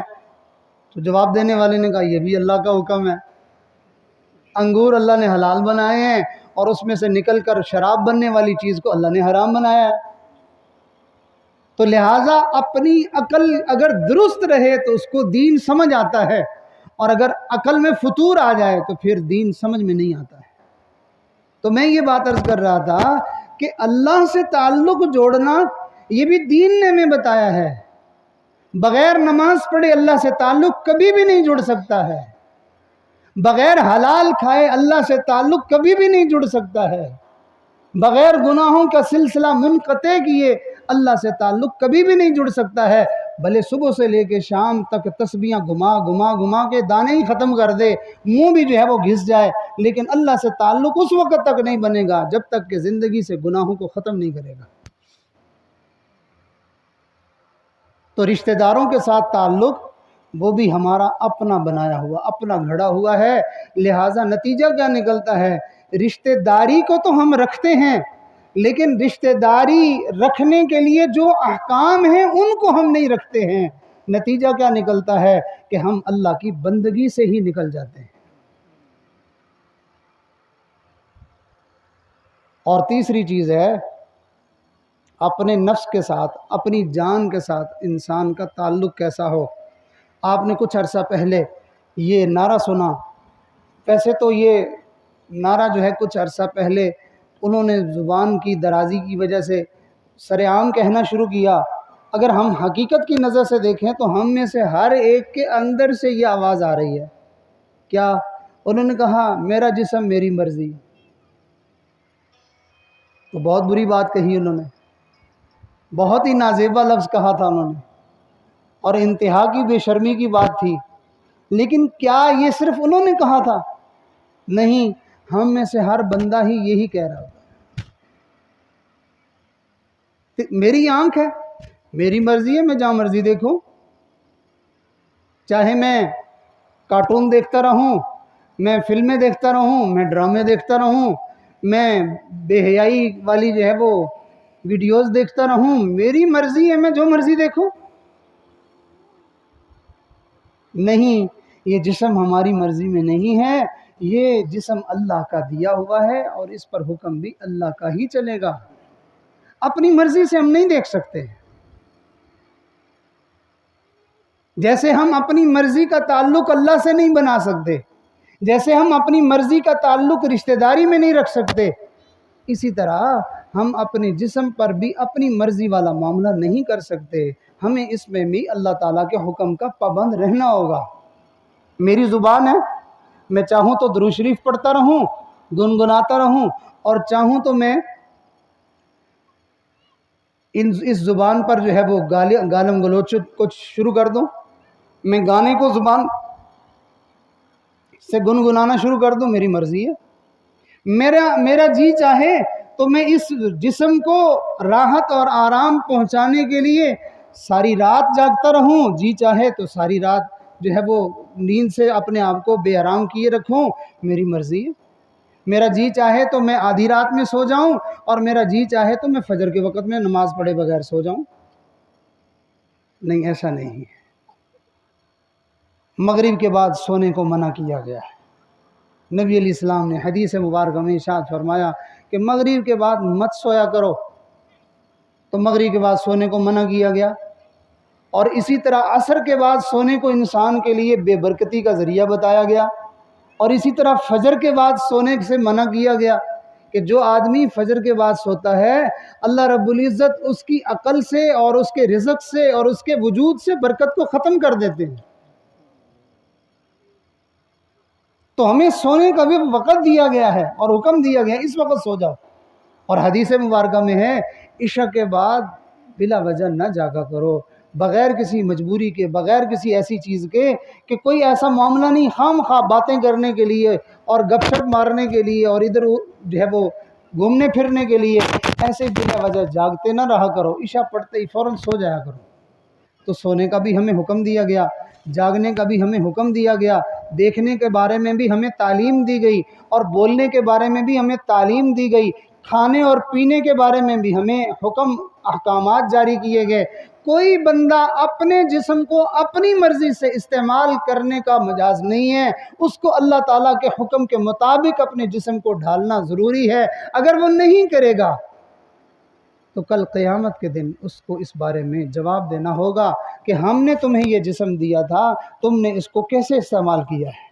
تو جواب دینے والے نے کہا یہ بھی اللہ کا حکم ہے. انگور اللہ نے حلال بنائے ہیں اور اس میں سے نکل کر شراب بننے والی چیز کو اللہ نے حرام بنایا ہے. تو لہٰذا اپنی عقل اگر درست رہے تو اس کو دین سمجھ آتا ہے، اور اگر عقل میں فطور آ جائے تو پھر دین سمجھ میں نہیں آتا ہے. تو میں یہ بات عرض کر رہا تھا کہ اللہ سے تعلق جوڑنا یہ بھی دین نے ہمیں بتایا ہے. بغیر نماز پڑھے اللہ سے تعلق کبھی بھی نہیں جڑ سکتا ہے. بغیر حلال کھائے اللہ سے تعلق کبھی بھی نہیں جڑ سکتا ہے. بغیر گناہوں کا سلسلہ منقطع کیے اللہ سے تعلق کبھی بھی نہیں جڑ سکتا ہے. بھلے صبح سے لے کے شام تک تسبیحاں گھما کے دانے ہی ختم کر دے، منہ بھی جو ہے وہ گھس جائے، لیکن اللہ سے تعلق اس وقت تک نہیں بنے گا جب تک کہ زندگی سے گناہوں کو ختم نہیں کرے گا. تو رشتہ داروں کے ساتھ تعلق وہ بھی ہمارا اپنا بنایا ہوا، اپنا گھڑا ہوا ہے. لہٰذا نتیجہ کیا نکلتا ہے؟ رشتہ داری کو تو ہم رکھتے ہیں، لیکن رشتہ داری رکھنے کے لیے جو احکام ہیں ان کو ہم نہیں رکھتے ہیں. نتیجہ کیا نکلتا ہے کہ ہم اللہ کی بندگی سے ہی نکل جاتے ہیں. اور تیسری چیز ہے اپنے نفس کے ساتھ، اپنی جان کے ساتھ انسان کا تعلق کیسا ہو. آپ نے کچھ عرصہ پہلے یہ نعرہ سنا. ویسے تو یہ نعرہ جو ہے کچھ عرصہ پہلے انہوں نے زبان کی درازی کی وجہ سے سر عام کہنا شروع کیا. اگر ہم حقیقت کی نظر سے دیکھیں تو ہم میں سے ہر ایک کے اندر سے یہ آواز آ رہی ہے. کیا؟ انہوں نے کہا میرا جسم میری مرضی۔ تو بہت بری بات کہی انہوں نے، بہت ہی نازیبا لفظ کہا تھا انہوں نے، اور انتہا کی بے شرمی کی بات تھی۔ لیکن کیا یہ صرف انہوں نے کہا تھا؟ نہیں، ہم میں سے ہر بندہ ہی یہی کہہ رہا ہوتا۔ میری آنکھ ہے، میری مرضی ہے، میں جہاں مرضی دیکھوں، چاہے میں کارٹون دیکھتا رہوں، میں فلمیں دیکھتا رہوں، میں ڈرامے دیکھتا رہوں، میں بے حیائی والی جو ہے وہ ویڈیوز دیکھتا رہوں، میری مرضی ہے، میں جو مرضی دیکھوں۔ نہیں، یہ جسم ہماری مرضی میں نہیں ہے، یہ جسم اللہ کا دیا ہوا ہے، اور اس پر حکم بھی اللہ کا ہی چلے گا۔ اپنی مرضی سے ہم نہیں دیکھ سکتے۔ جیسے ہم اپنی مرضی کا تعلق اللہ سے نہیں بنا سکتے، جیسے ہم اپنی مرضی کا تعلق رشتہ داری میں نہیں رکھ سکتے، اسی طرح ہم اپنے جسم پر بھی اپنی مرضی والا معاملہ نہیں کر سکتے۔ ہمیں اس میں بھی اللہ تعالیٰ کے حکم کا پابند رہنا ہوگا۔ میری زبان ہے، میں چاہوں تو درود شریف پڑھتا رہوں، گنگناتا رہوں، اور چاہوں تو میں اس زبان پر جو ہے وہ گالم گلوچ کچھ شروع کر دوں، میں گانے کو زبان سے گنگنانا شروع کر دوں، میری مرضی ہے۔ میرا جی چاہے تو میں اس جسم کو راحت اور آرام پہنچانے کے لیے ساری رات جاگتا رہوں، جی چاہے تو ساری رات جو ہے وہ نیند سے اپنے آپ کو بے آرام کیے رکھوں، میری مرضی ہے۔ میرا جی چاہے تو میں آدھی رات میں سو جاؤں، اور میرا جی چاہے تو میں فجر کے وقت میں نماز پڑھے بغیر سو جاؤں۔ نہیں، ایسا نہیں ہے۔ مغرب کے بعد سونے کو منع کیا گیا ہے۔ نبی علیہ السلام نے حدیث مبارکہ میں ارشاد فرمایا کہ مغرب کے بعد مت سویا کرو، تو مغرب کے بعد سونے کو منع کیا گیا۔ اور اسی طرح عصر کے بعد سونے کو انسان کے لیے بے برکتی کا ذریعہ بتایا گیا، اور اسی طرح فجر کے بعد سونے سے منع کیا گیا کہ جو آدمی فجر کے بعد سوتا ہے، اللہ رب العزت اس کی عقل سے اور اس کے رزق سے اور اس کے وجود سے برکت کو ختم کر دیتے ہیں۔ تو ہمیں سونے کا بھی وقت دیا گیا ہے اور حکم دیا گیا ہے، اس وقت سو جاؤ۔ اور حدیث مبارکہ میں ہے عشاء کے بعد بلا وجہ نہ جاگا کرو، بغیر کسی مجبوری کے، بغیر کسی ایسی چیز کے کہ کوئی ایسا معاملہ نہیں، خام خواہ باتیں کرنے کے لیے اور گپ شپ مارنے کے لیے اور ادھر جو ہے وہ گھومنے پھرنے کے لیے ایسے بلا وجہ جاگتے نہ رہا کرو، عشاء پڑھتے ہی فوراً سو جایا کرو۔ تو سونے کا بھی ہمیں حکم دیا گیا، جاگنے کا بھی ہمیں حکم دیا گیا، دیکھنے کے بارے میں بھی ہمیں تعلیم دی گئی، اور بولنے کے بارے میں بھی ہمیں تعلیم دی گئی، کھانے اور پینے کے بارے میں بھی ہمیں حکم احکامات جاری کیے گئے۔ کوئی بندہ اپنے جسم کو اپنی مرضی سے استعمال کرنے کا مجاز نہیں ہے، اس کو اللہ تعالیٰ کے حکم کے مطابق اپنے جسم کو ڈھالنا ضروری ہے۔ اگر وہ نہیں کرے گا تو کل قیامت کے دن اس کو اس بارے میں جواب دینا ہوگا کہ ہم نے تمہیں یہ جسم دیا تھا، تم نے اس کو کیسے استعمال کیا ہے۔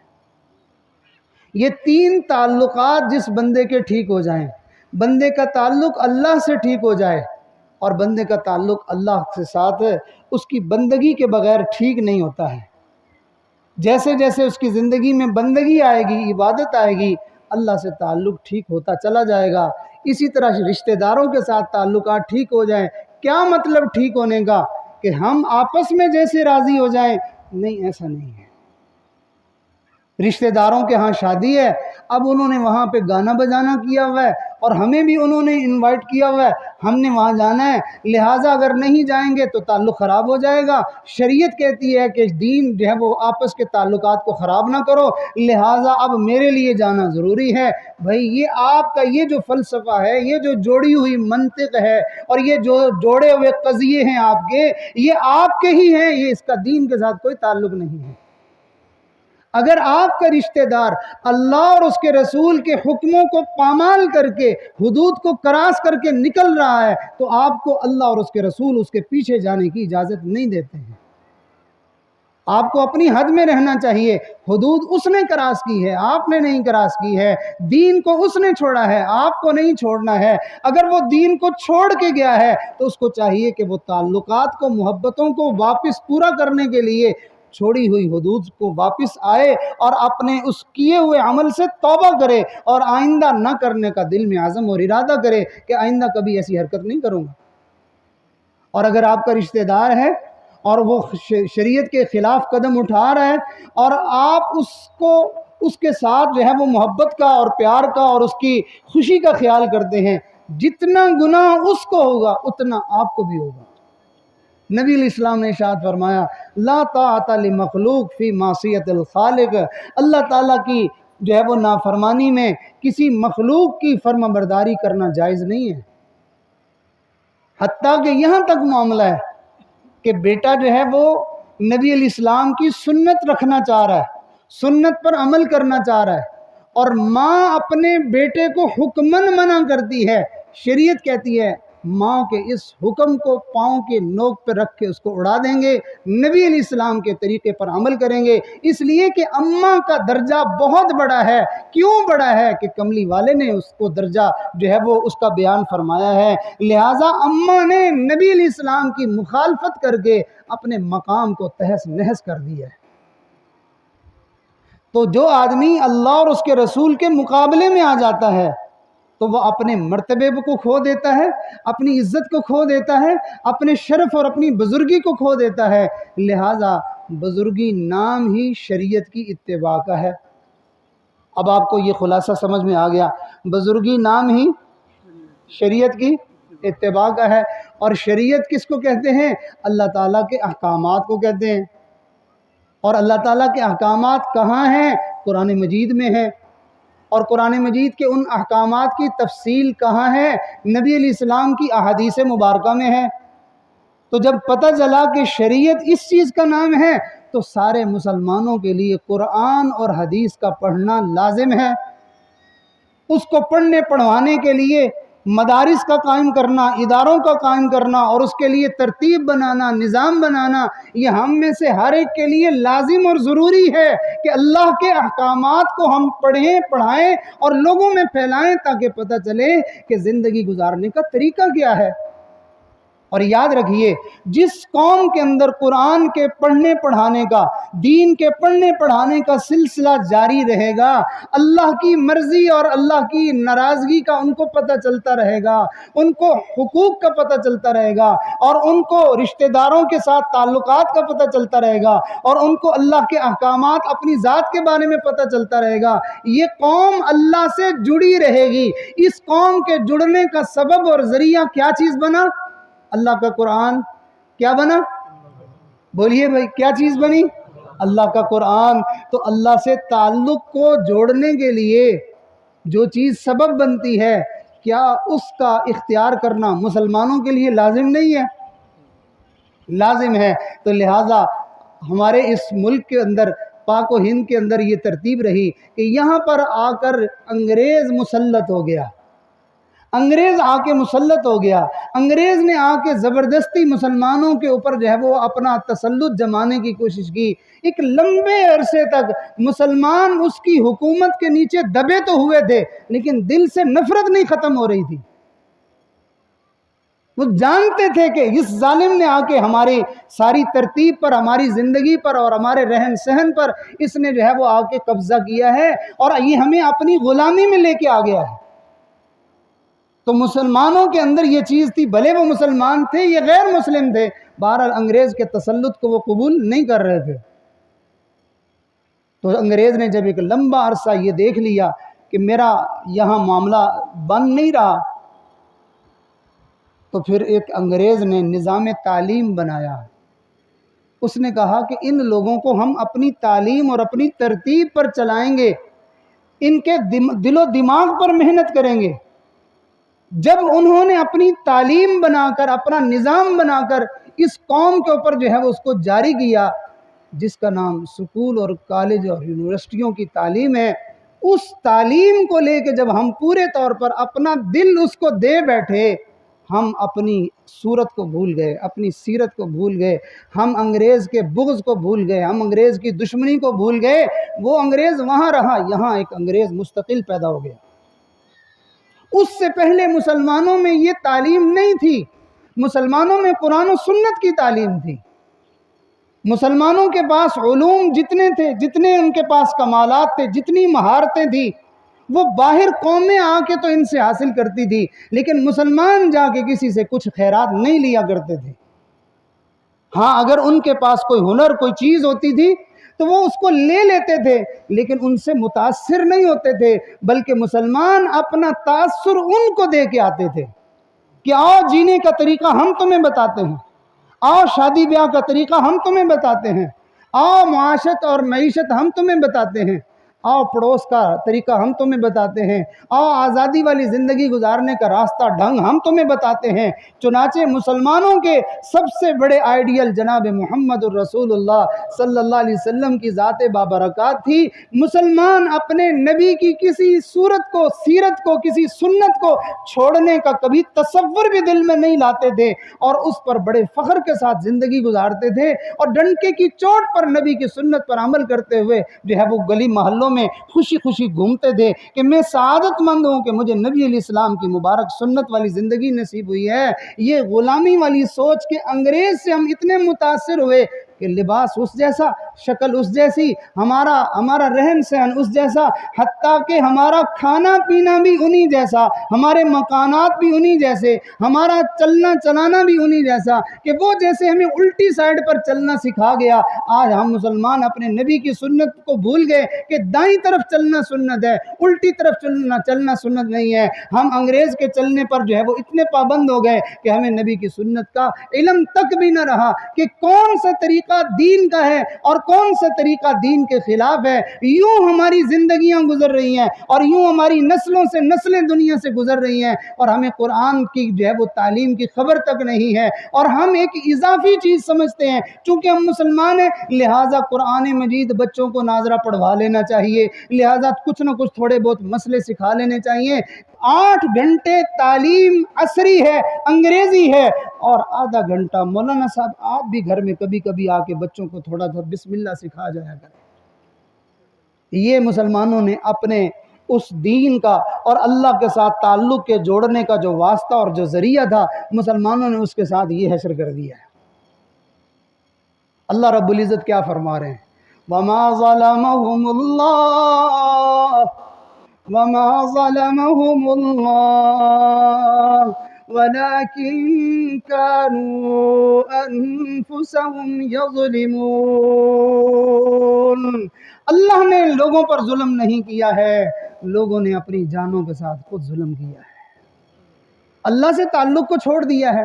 یہ تین تعلقات جس بندے کے ٹھیک ہو جائیں، بندے کا تعلق اللہ سے ٹھیک ہو جائے، اور بندے کا تعلق اللہ کے ساتھ اس کی بندگی کے بغیر ٹھیک نہیں ہوتا ہے۔ جیسے جیسے اس کی زندگی میں بندگی آئے گی، عبادت آئے گی، اللہ سے تعلق ٹھیک ہوتا چلا جائے گا۔ اسی طرح رشتہ داروں کے ساتھ تعلقات ٹھیک ہو جائیں۔ کیا مطلب ٹھیک ہونے کا؟ کہ ہم آپس میں جیسے راضی ہو جائیں؟ نہیں، ایسا نہیں ہے۔ رشتہ داروں کے ہاں شادی ہے، اب انہوں نے وہاں پہ گانا بجانا کیا ہوا ہے، اور ہمیں بھی انہوں نے انوائٹ کیا ہوا ہے، ہم نے وہاں جانا ہے، لہٰذا اگر نہیں جائیں گے تو تعلق خراب ہو جائے گا۔ شریعت کہتی ہے کہ دین جو ہے وہ آپس کے تعلقات کو خراب نہ کرو، لہٰذا اب میرے لیے جانا ضروری ہے۔ بھائی، یہ آپ کا یہ جو فلسفہ ہے، یہ جو جوڑی ہوئی منطق ہے، اور یہ جو جوڑے ہوئے قضیے ہیں آپ کے، یہ آپ کے ہی ہیں، یہ اس کا دین کے ساتھ کوئی تعلق نہیں ہے۔ اگر آپ کا رشتہ دار اللہ اور اس کے رسول کے حکموں کو پامال کر کے، حدود کو کراس کر کے نکل رہا ہے، تو آپ کو اللہ اور اس کے رسول اس کے پیچھے جانے کی اجازت نہیں دیتے ہیں۔ آپ کو اپنی حد میں رہنا چاہیے۔ حدود اس نے کراس کی ہے، آپ نے نہیں کراس کی ہے۔ دین کو اس نے چھوڑا ہے، آپ کو نہیں چھوڑنا ہے۔ اگر وہ دین کو چھوڑ کے گیا ہے تو اس کو چاہیے کہ وہ تعلقات کو، محبتوں کو واپس پورا کرنے کے لیے چھوڑی ہوئی حدود کو واپس آئے اور اپنے اس کیے ہوئے عمل سے توبہ کرے اور آئندہ نہ کرنے کا دل میں عزم اور ارادہ کرے کہ آئندہ کبھی ایسی حرکت نہیں کروں گا۔ اور اگر آپ کا رشتہ دار ہے اور وہ شریعت کے خلاف قدم اٹھا رہا ہے اور آپ اس کے ساتھ جو ہے وہ محبت کا اور پیار کا اور اس کی خوشی کا خیال کرتے ہیں، جتنا گناہ اس کو ہوگا اتنا آپ کو بھی ہوگا۔ نبی علیہ السلام نے ارشاد فرمایا لا طاعت لمخلوق فی معصیت الخالق، اللہ تعالیٰ کی جو ہے وہ نافرمانی میں کسی مخلوق کی فرما برداری کرنا جائز نہیں ہے۔ حتیٰ کہ یہاں تک معاملہ ہے کہ بیٹا جو ہے وہ نبی علیہ السلام کی سنت رکھنا چاہ رہا ہے، سنت پر عمل کرنا چاہ رہا ہے، اور ماں اپنے بیٹے کو حکمن منع کرتی ہے، شریعت کہتی ہے ماں کے اس حکم کو پاؤں کے نوک پہ رکھ کے اس کو اڑا دیں گے، نبی علیہ السلام کے طریقے پر عمل کریں گے، اس لیے کہ اماں کا درجہ بہت بڑا ہے۔ کیوں بڑا ہے؟ کہ کملی والے نے اس کو درجہ جو ہے وہ اس کا بیان فرمایا ہے، لہٰذا اماں نے نبی علیہ السلام کی مخالفت کر کے اپنے مقام کو تہس نہس کر دیا ہے۔ تو جو آدمی اللہ اور اس کے رسول کے مقابلے میں آ جاتا ہے تو وہ اپنے مرتبے کو کھو دیتا ہے، اپنی عزت کو کھو دیتا ہے، اپنے شرف اور اپنی بزرگی کو کھو دیتا ہے۔ لہٰذا بزرگی نام ہی شریعت کی اتباع کا ہے۔ اب آپ کو یہ خلاصہ سمجھ میں آ گیا، بزرگی نام ہی شریعت کی اتباع کا ہے۔ اور شریعت کس کو کہتے ہیں؟ اللہ تعالیٰ کے احکامات کو کہتے ہیں۔ اور اللہ تعالیٰ کے احکامات کہاں ہیں؟ قرآن مجید میں ہے۔ اور قرآن مجید کے ان احکامات کی تفصیل کہاں ہے؟ نبی علیہ السلام کی احادیث مبارکہ میں ہے۔ تو جب پتہ چلا کہ شریعت اس چیز کا نام ہے تو سارے مسلمانوں کے لیے قرآن اور حدیث کا پڑھنا لازم ہے۔ اس کو پڑھنے پڑھوانے کے لیے مدارس کا قائم کرنا، اداروں کا قائم کرنا اور اس کے لیے ترتیب بنانا، نظام بنانا، یہ ہم میں سے ہر ایک کے لیے لازم اور ضروری ہے کہ اللہ کے احکامات کو ہم پڑھیں، پڑھائیں اور لوگوں میں پھیلائیں تاکہ پتہ چلے کہ زندگی گزارنے کا طریقہ کیا ہے۔ اور یاد رکھیے، جس قوم کے اندر قرآن کے پڑھنے پڑھانے کا، دین کے پڑھنے پڑھانے کا سلسلہ جاری رہے گا، اللہ کی مرضی اور اللہ کی ناراضگی کا ان کو پتہ چلتا رہے گا، ان کو حقوق کا پتہ چلتا رہے گا، اور ان کو رشتہ داروں کے ساتھ تعلقات کا پتہ چلتا رہے گا، اور ان کو اللہ کے احکامات اپنی ذات کے بارے میں پتہ چلتا رہے گا، یہ قوم اللہ سے جڑی رہے گی۔ اس قوم کے جڑنے کا سبب اور ذریعہ کیا چیز بنا؟ اللہ کا قرآن۔ کیا بنا؟ بولیے بھائی، کیا چیز بنی؟ اللہ کا قرآن۔ تو اللہ سے تعلق کو جوڑنے کے لیے جو چیز سبب بنتی ہے، کیا اس کا اختیار کرنا مسلمانوں کے لیے لازم نہیں ہے؟ لازم ہے۔ تو لہٰذا ہمارے اس ملک کے اندر، پاک و ہند کے اندر یہ ترتیب رہی کہ یہاں پر آ کر انگریز مسلط ہو گیا، انگریز آ کے مسلط ہو گیا، انگریز نے آ کے زبردستی مسلمانوں کے اوپر جو ہے وہ اپنا تسلط جمانے کی کوشش کی۔ ایک لمبے عرصے تک مسلمان اس کی حکومت کے نیچے دبے تو ہوئے تھے لیکن دل سے نفرت نہیں ختم ہو رہی تھی۔ وہ جانتے تھے کہ اس ظالم نے آ کے ہماری ساری ترتیب پر، ہماری زندگی پر اور ہمارے رہن سہن پر اس نے جو ہے وہ آ کے قبضہ کیا ہے اور یہ ہمیں اپنی غلامی میں لے کے آ گیا ہے۔ تو مسلمانوں کے اندر یہ چیز تھی، بھلے وہ مسلمان تھے یا غیر مسلم تھے، بہرحال انگریز کے تسلط کو وہ قبول نہیں کر رہے تھے۔ تو انگریز نے جب ایک لمبا عرصہ یہ دیکھ لیا کہ میرا یہاں معاملہ بن نہیں رہا، تو پھر ایک انگریز نے نظام تعلیم بنایا۔ اس نے کہا کہ ان لوگوں کو ہم اپنی تعلیم اور اپنی ترتیب پر چلائیں گے، ان کے دل و دماغ پر محنت کریں گے۔ جب انہوں نے اپنی تعلیم بنا کر، اپنا نظام بنا کر اس قوم کے اوپر جو ہے وہ اس کو جاری کیا، جس کا نام سکول اور کالج اور یونیورسٹیوں کی تعلیم ہے، اس تعلیم کو لے کے جب ہم پورے طور پر اپنا دل اس کو دے بیٹھے، ہم اپنی صورت کو بھول گئے، اپنی سیرت کو بھول گئے، ہم انگریز کے بغض کو بھول گئے، ہم انگریز کی دشمنی کو بھول گئے۔ وہ انگریز وہاں رہا، یہاں ایک انگریز مستقل پیدا ہو گیا۔ اس سے پہلے مسلمانوں میں یہ تعلیم نہیں تھی، مسلمانوں میں قرآن و سنت کی تعلیم تھی، مسلمانوں کے پاس علوم جتنے تھے، جتنے ان کے پاس کمالات تھے، جتنی مہارتیں تھیں، وہ باہر قومیں آ کے تو ان سے حاصل کرتی تھی، لیکن مسلمان جا کے کسی سے کچھ خیرات نہیں لیا کرتے تھے۔ ہاں اگر ان کے پاس کوئی ہنر، کوئی چیز ہوتی تھی تو وہ اس کو لے لیتے تھے، لیکن ان سے متاثر نہیں ہوتے تھے، بلکہ مسلمان اپنا تاثر ان کو دے کے آتے تھے کہ آؤ جینے کا طریقہ ہم تمہیں بتاتے ہیں، آؤ شادی بیاہ کا طریقہ ہم تمہیں بتاتے ہیں، آؤ معاشرت اور معیشت ہم تمہیں بتاتے ہیں، آؤ پڑوس کا طریقہ ہم تمہیں بتاتے ہیں، آؤ آزادی والی زندگی گزارنے کا راستہ ڈھنگ ہم تمہیں بتاتے ہیں۔ چنانچہ مسلمانوں کے سب سے بڑے آئیڈیل جناب محمد الرسول اللہ صلی اللہ علیہ وسلم کی ذات بابرکات تھی۔ مسلمان اپنے نبی کی کسی صورت کو، سیرت کو، کسی سنت کو چھوڑنے کا کبھی تصور بھی دل میں نہیں لاتے تھے، اور اس پر بڑے فخر کے ساتھ زندگی گزارتے تھے، اور ڈنکے کی چوٹ پر نبی کی سنت پر عمل کرتے ہوئے جو ہے وہ گلی محلوں میں خوشی خوشی گھومتے تھے کہ میں سعادت مند ہوں کہ مجھے نبی علیہ السلام کی مبارک سنت والی زندگی نصیب ہوئی ہے۔ یہ غلامی والی سوچ کے انگریز سے ہم اتنے متاثر ہوئے کہ لباس اس جیسا، شکل اس جیسی، ہمارا رہن سہن اس جیسا، حتیٰ کہ ہمارا کھانا پینا بھی انہی جیسا، ہمارے مکانات بھی انہی جیسے، ہمارا چلنا چلانا بھی انہی جیسا، کہ وہ جیسے ہمیں الٹی سائڈ پر چلنا سکھا گیا، آج ہم مسلمان اپنے نبی کی سنت کو بھول گئے کہ دائیں طرف چلنا سنت ہے، الٹی طرف چلنا سنت نہیں ہے۔ ہم انگریز کے چلنے پر جو ہے وہ اتنے پابند ہو گئے کہ ہمیں نبی کی سنت کا علم تک بھی نہ رہا کہ کون سا طریقہ دین کا ہے اور کون سا طریقہ دین کے خلاف ہے۔ یوں ہماری زندگیاں گزر رہی ہیں، اور یوں ہماری نسلوں سے نسلیں دنیا سے گزر رہی ہیں، اور ہمیں قرآن کی جو ہے وہ تعلیم کی خبر تک نہیں ہے، اور ہم ایک اضافی چیز سمجھتے ہیں چونکہ ہم مسلمان ہیں لہٰذا قرآن مجید بچوں کو ناظرہ پڑھوا لینا چاہیے، لہٰذا کچھ نہ کچھ تھوڑے بہت مسئلے سکھا لینے چاہیے۔ 8 گھنٹے تعلیم عصری ہے، انگریزی ہے، اور آدھا گھنٹہ مولانا صاحب آپ بھی گھر میں کبھی کبھی آ کے بچوں کو تھوڑا سا بسم اللہ سکھا جایا کریں۔ یہ مسلمانوں نے اپنے اس دین کا اور اللہ کے ساتھ تعلق کے جوڑنے کا جو واسطہ اور جو ذریعہ تھا، مسلمانوں نے اس کے ساتھ یہ حشر کر دیا ہے۔ اللہ رب العزت کیا فرما رہے ہیں؟ وَمَا ظَلَمَهُمُ اللَّهُ وَلَكِنْ كَانُوا أَنفُسَهُمْ يَظْلِمُونَ۔ اللہ نے لوگوں پر ظلم نہیں کیا ہے، لوگوں نے اپنی جانوں کے ساتھ خود ظلم کیا ہے۔ اللہ سے تعلق کو چھوڑ دیا ہے،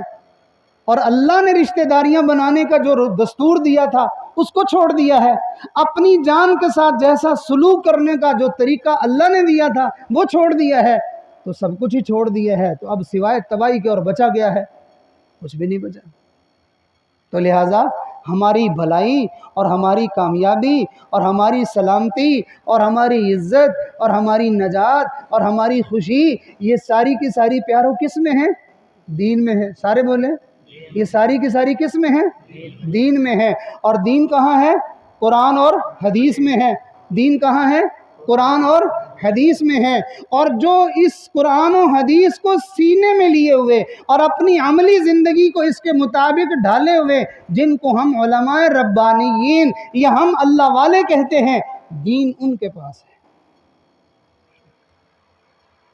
اور اللہ نے رشتہ داریاں بنانے کا جو دستور دیا تھا اس کو چھوڑ دیا ہے، اپنی جان کے ساتھ جیسا سلوک کرنے کا جو طریقہ اللہ نے دیا تھا وہ چھوڑ دیا ہے، تو سب کچھ ہی چھوڑ دیا ہے، تو اب سوائے تباہی کے اور بچا گیا ہے؟ کچھ بھی نہیں بچا۔ تو لہٰذا ہماری بھلائی اور ہماری کامیابی اور ہماری سلامتی اور ہماری عزت اور ہماری نجات اور ہماری خوشی، یہ ساری کی ساری پیاروں کس میں ہے؟ دین میں ہے۔ سارے بولیں، یہ ساری کی ساری کس میں ہے؟ دین میں ہے۔ اور دین کہاں ہے؟ قرآن اور حدیث میں ہے۔ دین کہاں ہے؟ قرآن اور حدیث میں ہے۔ اور جو اس قرآن و حدیث کو سینے میں لیے ہوئے اور اپنی عملی زندگی کو اس کے مطابق ڈھالے ہوئے، جن کو ہم علماء ربانیین یا ہم اللہ والے کہتے ہیں، دین ان کے پاس ہے۔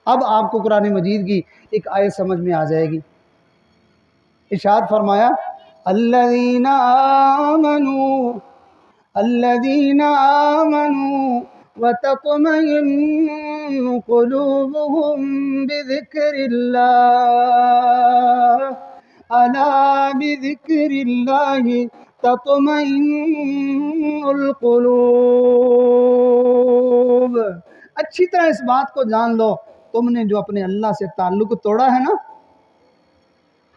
اب آپ کو قرآن مجید کی ایک آیت سمجھ میں آ جائے گی۔ ارشاد فرمایا الذین آمنوا وتطمئن قلوبهم بذکر اللہ الا بذکر اللہ تطمئن القلوب۔ اچھی طرح اس بات کو جان لو، تم نے جو اپنے اللہ سے تعلق توڑا ہے نا،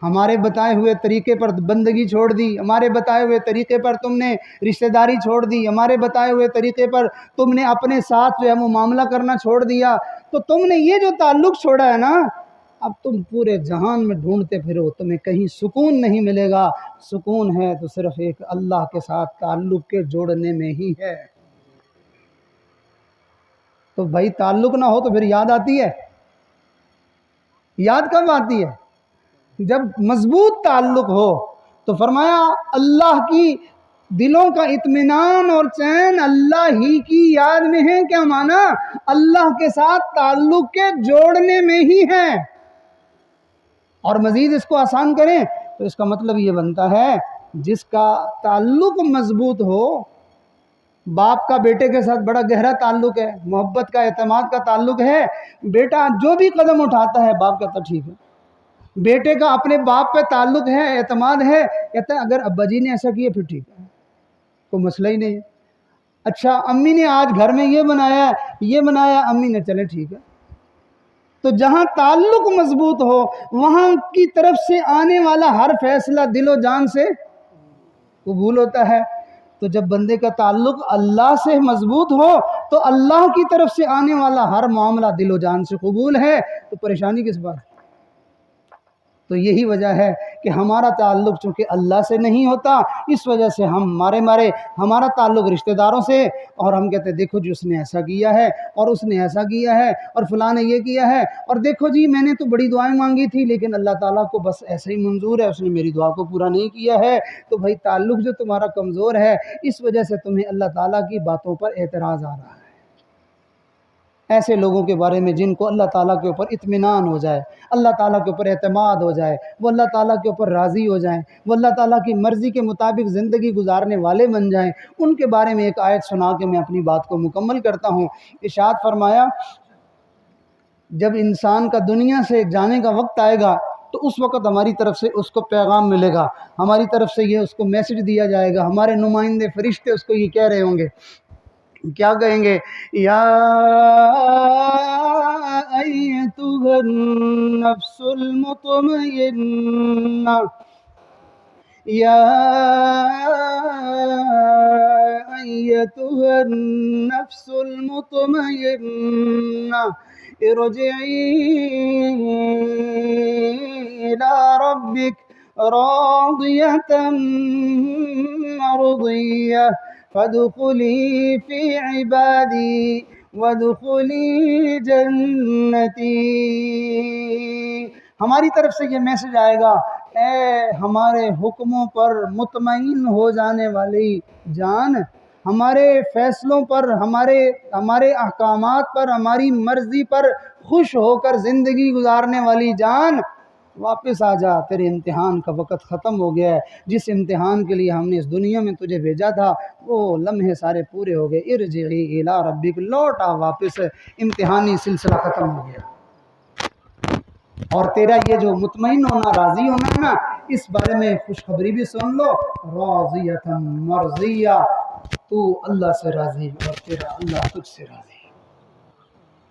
ہمارے بتائے ہوئے طریقے پر بندگی چھوڑ دی، ہمارے بتائے ہوئے طریقے پر تم نے رشتہ داری چھوڑ دی، ہمارے بتائے ہوئے طریقے پر تم نے اپنے ساتھ جو ہے وہ معاملہ کرنا چھوڑ دیا، تو تم نے یہ جو تعلق چھوڑا ہے نا، اب تم پورے جہان میں ڈھونڈتے پھرو، تمہیں کہیں سکون نہیں ملے گا۔ سکون ہے تو صرف ایک اللہ کے ساتھ تعلق کے جوڑنے میں ہی ہے۔ تو بھائی تعلق نہ ہو تو پھر یاد آتی ہے؟ یاد کب آتی ہے؟ جب مضبوط تعلق ہو۔ تو فرمایا اللہ کی دلوں کا اطمینان اور چین اللہ ہی کی یاد میں ہے. کیا مانا؟ اللہ کے ساتھ تعلق کے جوڑنے میں ہی ہے. اور مزید اس کو آسان کریں تو اس کا مطلب یہ بنتا ہے جس کا تعلق مضبوط ہو، باپ کا بیٹے کے ساتھ بڑا گہرا تعلق ہے، محبت کا، اعتماد کا تعلق ہے، بیٹا جو بھی قدم اٹھاتا ہے باپ کہتا ٹھیک ہے. بیٹے کا اپنے باپ پہ تعلق ہے، اعتماد ہے، کہتا ہے اگر ابا جی نے ایسا کیا پھر ٹھیک ہے، کوئی مسئلہ ہی نہیں ہے. اچھا امی نے آج گھر میں یہ بنایا، یہ بنایا، امی نے چلے ٹھیک ہے. تو جہاں تعلق مضبوط ہو وہاں کی طرف سے آنے والا ہر فیصلہ دل و جان سے قبول ہوتا ہے. تو جب بندے کا تعلق اللہ سے مضبوط ہو تو اللہ کی طرف سے آنے والا ہر معاملہ دل و جان سے قبول ہے. تو پریشانی کس بات؟ تو یہی وجہ ہے کہ ہمارا تعلق چونکہ اللہ سے نہیں ہوتا، اس وجہ سے ہم مارے ہمارا تعلق رشتہ داروں سے، اور ہم کہتے ہیں دیکھو جی اس نے ایسا کیا ہے اور اس نے ایسا کیا ہے اور فلاں نے یہ کیا ہے، اور دیکھو جی میں نے تو بڑی دعائیں مانگی تھی لیکن اللہ تعالیٰ کو بس ایسا ہی منظور ہے، اس نے میری دعا کو پورا نہیں کیا ہے. تو بھائی تعلق جو تمہارا کمزور ہے اس وجہ سے تمہیں اللہ تعالیٰ کی باتوں پر اعتراض آ رہا ہے. ایسے لوگوں کے بارے میں جن کو اللہ تعالیٰ کے اوپر اطمینان ہو جائے، اللہ تعالیٰ کے اوپر اعتماد ہو جائے، وہ اللہ تعالیٰ کے اوپر راضی ہو جائیں، وہ اللہ تعالیٰ کی مرضی کے مطابق زندگی گزارنے والے بن جائیں، ان کے بارے میں ایک آیت سنا کے میں اپنی بات کو مکمل کرتا ہوں. ارشاد فرمایا جب انسان کا دنیا سے جانے کا وقت آئے گا تو اس وقت ہماری طرف سے اس کو پیغام ملے گا، ہماری طرف سے یہ اس کو میسج دیا جائے گا، ہمارے نمائندے فرشتے اس کو یہ کہہ رہے ہوں گے. کیا کہیں گے؟ یا ایتھا النفس المطمئنہ، یا ایتھا النفس المطمئنہ ارجعی الی ربک راضیۃ مرضیہ فادخلی فی عبادی وادخلی جنتی. ہماری طرف سے یہ میسج آئے گا، اے ہمارے حکموں پر مطمئن ہو جانے والی جان، ہمارے فیصلوں پر، ہمارے احکامات پر، ہماری مرضی پر خوش ہو کر زندگی گزارنے والی جان، واپس آ جا، تیرے امتحان کا وقت ختم ہو گیا ہے. جس امتحان کے لیے ہم نے اس دنیا میں تجھے بھیجا تھا وہ لمحے سارے پورے ہو گئے. ارجعی الی ربک، لوٹ آ واپس، امتحانی سلسلہ ختم ہو گیا. اور تیرا یہ جو مطمئن ہونا، راضی ہونا ہے نا، اس بارے میں خوشخبری بھی سن لو، راضیۃ مرضیہ، تو اللہ سے راضی اور تیرا اللہ تجھ سے راضی.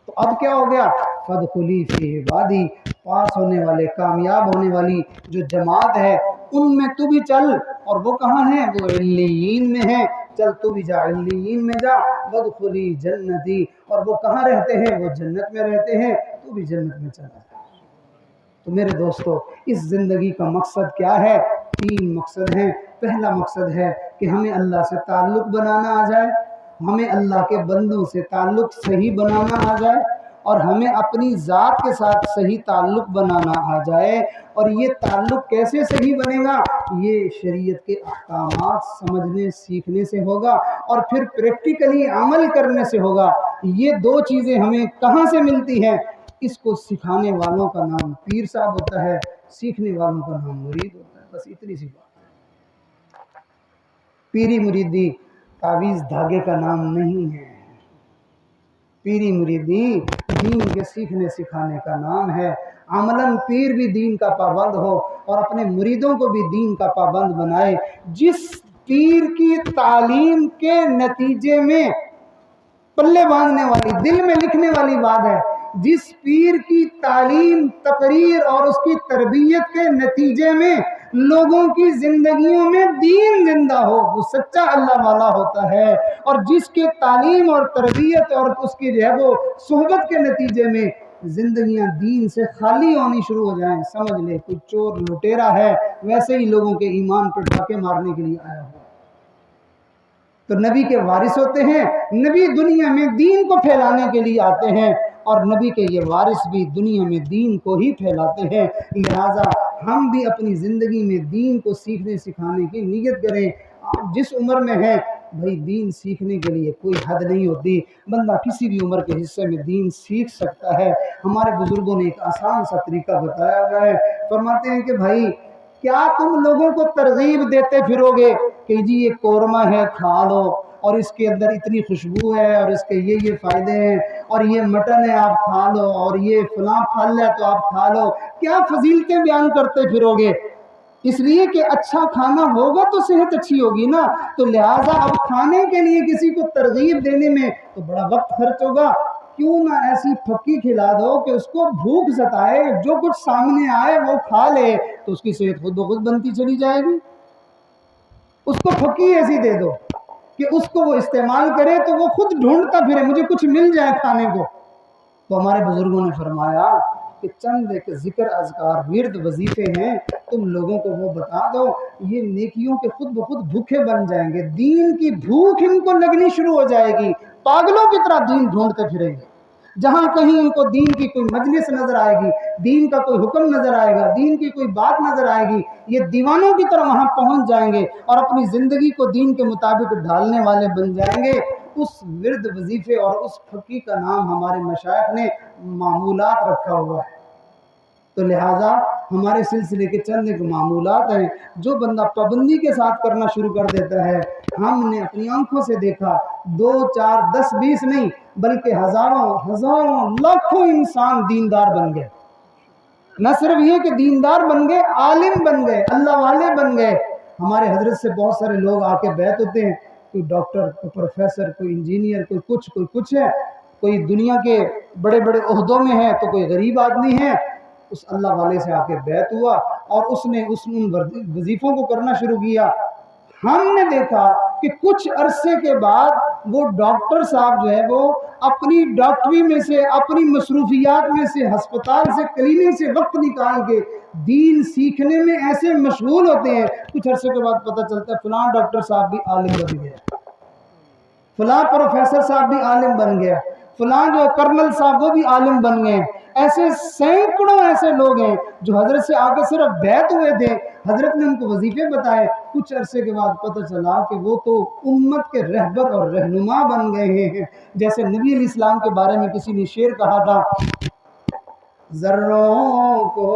تو اب کیا ہو گیا؟ فادخلی فی عبادی، پاس ہونے والے، کامیاب ہونے والی جو جماعت ہے ان میں تو بھی چل. اور وہ کہاں ہیں؟ وہ علیین میں ہیں، چل تو بھی جا، علیین میں جا. وادخلی جنتی، اور وہ کہاں رہتے ہیں؟ وہ جنت میں رہتے ہیں، تو بھی جنت میں چلا جا. تو میرے دوستو اس زندگی کا مقصد کیا ہے؟ 3 مقصد ہیں. پہلا مقصد ہے کہ ہمیں اللہ سے تعلق بنانا آ جائے، ہمیں اللہ کے بندوں سے تعلق صحیح بنانا آ جائے، اور ہمیں اپنی ذات کے ساتھ صحیح تعلق بنانا آ جائے. اور یہ تعلق کیسے صحیح بنے گا؟ یہ شریعت کے احکامات سمجھنے سیکھنے سے ہوگا، اور پھر پریکٹیکلی عمل کرنے سے ہوگا. یہ 2 چیزیں ہمیں کہاں سے ملتی ہیں؟ اس کو سکھانے والوں کا نام پیر صاحب ہوتا ہے، سیکھنے والوں کا نام مرید ہوتا ہے. بس اتنی سی بات ہے. پیری مریدی تعویذ دھاگے کا نام نہیں ہے. پیری مریدی دین کے سیکھنے سکھانے کا نام ہے. عملاً پیر بھی دین کا پابند ہو اور اپنے مریدوں کو بھی دین کا پابند بنائے. جس پیر کی تعلیم کے نتیجے میں پلے باندھنے والی، دل میں لکھنے والی بات ہے، جس پیر کی تعلیم، تقریر اور اس کی تربیت کے نتیجے میں لوگوں کی زندگیوں میں دین زندہ ہو، وہ سچا اللہ والا ہوتا ہے. اور جس کے تعلیم اور تربیت اور اس کی جو ہے وہ صحبت کے نتیجے میں زندگیاں دین سے خالی ہونی شروع ہو جائیں، سمجھ لے کوئی چور لٹیرا ہے ویسے ہی لوگوں کے ایمان پر ڈاکے مارنے کے لیے آیا ہو. تو نبی کے وارث ہوتے ہیں، نبی دنیا میں دین کو پھیلانے کے لیے آتے ہیں، اور نبی کے یہ وارث بھی دنیا میں دین کو ہی پھیلاتے ہیں. لہٰذا ہم بھی اپنی زندگی میں دین کو سیکھنے سکھانے کی نیت کریں. آپ جس عمر میں ہیں بھائی دین سیکھنے کے لیے کوئی حد نہیں ہوتی، بندہ کسی بھی عمر کے حصے میں دین سیکھ سکتا ہے۔ ہمارے بزرگوں نے ایک آسان سا طریقہ بتایا ہوا ہے، فرماتے ہیں کہ بھائی کیا تم لوگوں کو ترغیب دیتے پھرو گے کہ جی یہ قورمہ ہے کھا لو، اور اس کے اندر اتنی خوشبو ہے، اور اس کے یہ فائدے ہیں، اور یہ مٹن ہے آپ کھا لو، اور یہ فلاں پھل ہے تو آپ کھا لو، کیا فضیلتیں بیان کرتے پھرو گے؟ اس لیے کہ اچھا کھانا ہوگا تو صحت اچھی ہوگی نا، تو لہٰذا اب کھانے کے لیے کسی کو ترغیب دینے میں تو بڑا وقت خرچ ہوگا، کیوں نہ ایسی پھکی کھلا دو کہ اس کو بھوک ستائے، جو کچھ سامنے آئے وہ کھا لے تو اس کی صحت خود بخود بنتی چلی جائے گی۔ اس کو پھکی ایسی دے دو کہ اس کو وہ استعمال کرے تو وہ خود ڈھونڈتا پھرے مجھے کچھ مل جائے کھانے کو۔ تو ہمارے بزرگوں نے فرمایا کہ چند ایک ذکر اذکار ورد وظیفے ہیں، تم لوگوں کو وہ بتا دو، یہ نیکیوں کے خود بخود بھوکے بن جائیں گے، دین کی بھوک ان کو لگنی شروع ہو جائے گی، پاگلوں کی طرح دین ڈھونڈتے پھریں گے۔ جہاں کہیں ان کو دین کی کوئی مجلس نظر آئے گی، دین کا کوئی حکم نظر آئے گا، دین کی کوئی بات نظر آئے گی، یہ دیوانوں کی طرح وہاں پہنچ جائیں گے اور اپنی زندگی کو دین کے مطابق ڈھالنے والے بن جائیں گے۔ اس ورد وظیفے اور اس پھکی کا نام ہمارے مشائخ نے معمولات رکھا ہوا ہے۔ تو لہٰذا ہمارے سلسلے کے چند ایک معمولات ہیں جو بندہ پابندی کے ساتھ کرنا شروع کر دیتا ہے۔ ہم نے اپنی آنکھوں سے دیکھا 2 4 10 20 نہیں بلکہ ہزاروں لاکھوں انسان دیندار بن گئے۔ نہ صرف یہ کہ دیندار بن گئے، عالم بن گئے، اللہ والے بن گئے۔ ہمارے حضرت سے بہت سارے لوگ آ کے بیعت ہوتے ہیں، کوئی ڈاکٹر، کوئی پروفیسر، کوئی انجینئر، کوئی کچھ ہے، کوئی دنیا کے بڑے بڑے عہدوں میں ہے تو کوئی غریب آدمی ہے۔ اس اللہ والے سے آ کے بیعت ہوا اور اس نے ان وظیفوں کو کرنا شروع کیا۔ ہم نے دیکھا کہ کچھ عرصے کے بعد وہ ڈاکٹر صاحب جو ہے وہ اپنی ڈاکٹری میں سے، اپنی مصروفیات میں سے، ہسپتال سے، کلینک سے وقت نکال کے دین سیکھنے میں ایسے مشغول ہوتے ہیں، کچھ عرصے کے بعد پتہ چلتا ہے فلاں ڈاکٹر صاحب بھی عالم بن گیا، فلاں پروفیسر صاحب بھی عالم بن گیا، فلاں جو کرنل صاحب وہ بھی عالم بن گئے۔ ایسے سینکڑوں ایسے لوگ ہیں جو حضرت سے آ کے صرف بیعت ہوئے تھے، حضرت نے ان کو وظیفے بتائے، کچھ عرصے کے بعد پتہ چلا کہ وہ تو امت کے رہبر اور رہنما بن گئے ہیں۔ جیسے نبی علیہ السلام کے بارے میں کسی نے شعر کہا تھا، ذروں کو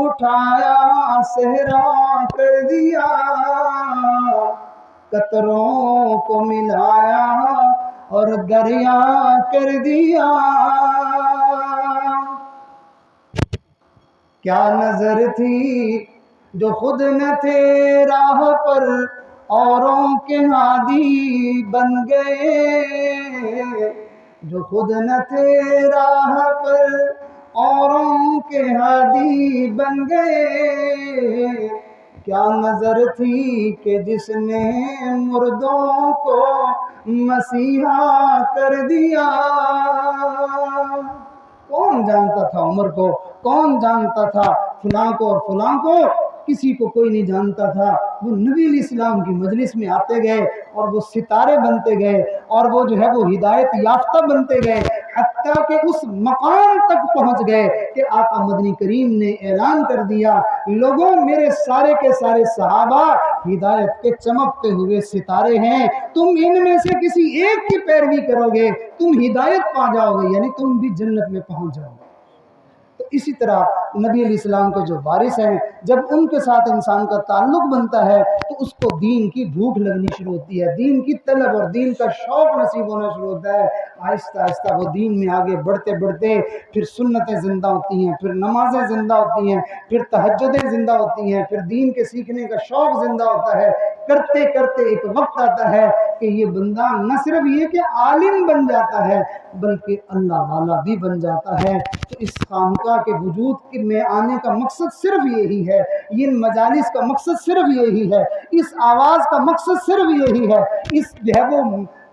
اٹھایا صحرا کر دیا، قطروں کو ملایا اور دریا کر دیا، کیا نظر تھی جو خود نہ تھے راہ پر اوروں کے ہادی بن گئے، جو خود نہ تھے راہ پر اوروں کے ہادی بن گئے، کیا نظر تھی کہ جس نے مردوں کو مسیحا کر دیا۔ کون جانتا تھا عمر کو، کون جانتا تھا فلاں کو اور فلاں کو، کسی کو کوئی نہیں جانتا تھا۔ وہ نبی علیہ السلام کی مجلس میں آتے گئے اور وہ ستارے بنتے گئے اور وہ جو ہے وہ ہدایت یافتہ بنتے گئے، حتیٰ کہ اس مقام تک پہنچ گئے کہ آقا مدنی کریم نے اعلان کر دیا، لوگوں میرے سارے کے سارے صحابہ ہدایت کے چمکتے ہوئے ستارے ہیں، تم ان میں سے کسی ایک کی پیروی کرو گے تم ہدایت پا جاؤ گے، یعنی تم بھی جنت میں پہنچ جاؤ گے۔ تو اسی طرح نبی علیہ السلام کے جو وارث ہیں، جب ان کے ساتھ انسان کا تعلق بنتا ہے تو اس کو دین کی بھوک لگنی شروع ہوتی ہے، دین کی طلب اور دین کا شوق نصیب ہونا شروع ہوتا ہے۔ آہستہ آہستہ وہ دین میں آگے بڑھتے بڑھتے پھر سنتیں زندہ ہوتی ہیں، پھر نمازیں زندہ ہوتی ہیں، پھر تہجدیں زندہ ہوتی ہیں، پھر دین کے سیکھنے کا شوق زندہ ہوتا ہے۔ کرتے کرتے ایک وقت آتا ہے کہ یہ بندہ نہ صرف یہ کہ عالم بن جاتا ہے بلکہ اللہ والا بھی بن جاتا ہے۔ تو اس خانقاہ کے وجود میں آنے کا مقصد صرف یہی ہے، یہ مجالس کا مقصد صرف یہی ہے، اس آواز کا مقصد صرف یہی ہے، اس جو ہے وہ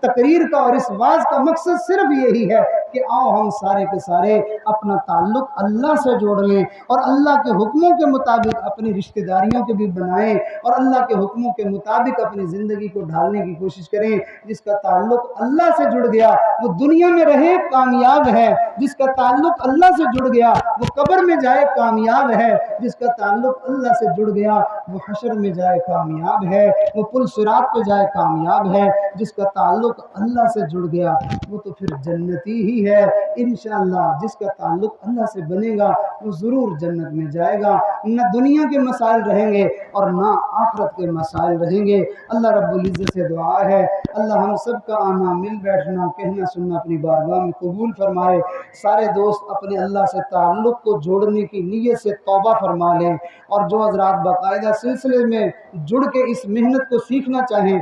تقریر کا اور اس واز کا مقصد صرف یہی ہے کہ آؤ ہم سارے کے سارے اپنا تعلق اللہ سے جوڑ لیں اور اللہ کے حکموں کے مطابق اپنی رشتہ داریوں کے بھی بنائیں اور اللہ کے حکموں کے مطابق اپنی زندگی کو ڈھالنے کی کوشش کریں۔ جس کا تعلق اللہ سے جڑ گیا وہ دنیا میں رہے کامیاب ہے، جس کا تعلق اللہ سے جڑ گیا وہ قبر میں جائے کامیاب ہے، جس کا تعلق اللہ سے جڑ گیا وہ حشر میں جائے کامیاب ہے، وہ پل صراط پہ جائے کامیاب ہے، جس کا تعلق اللہ سے جڑ گیا وہ تو پھر جنتی ہی ہے انشاءاللہ۔ جس کا تعلق اللہ سے بنے گا وہ ضرور جنت میں جائے گا، نہ دنیا کے مسائل رہیں گے اور نہ آخرت کے مسائل رہیں گے۔ اللہ رب العزت سے دعا ہے اللہ ہم سب کا آنا مل بیٹھنا کہنا سننا اپنی بارگاہ میں قبول فرمائے۔ سارے دوست اپنے اللہ سے تعلق کو جوڑنے کی نیت سے توبہ فرما لیں، اور جو حضرات باقاعدہ سلسلے میں جڑ کے اس محنت کو سیکھنا چاہیں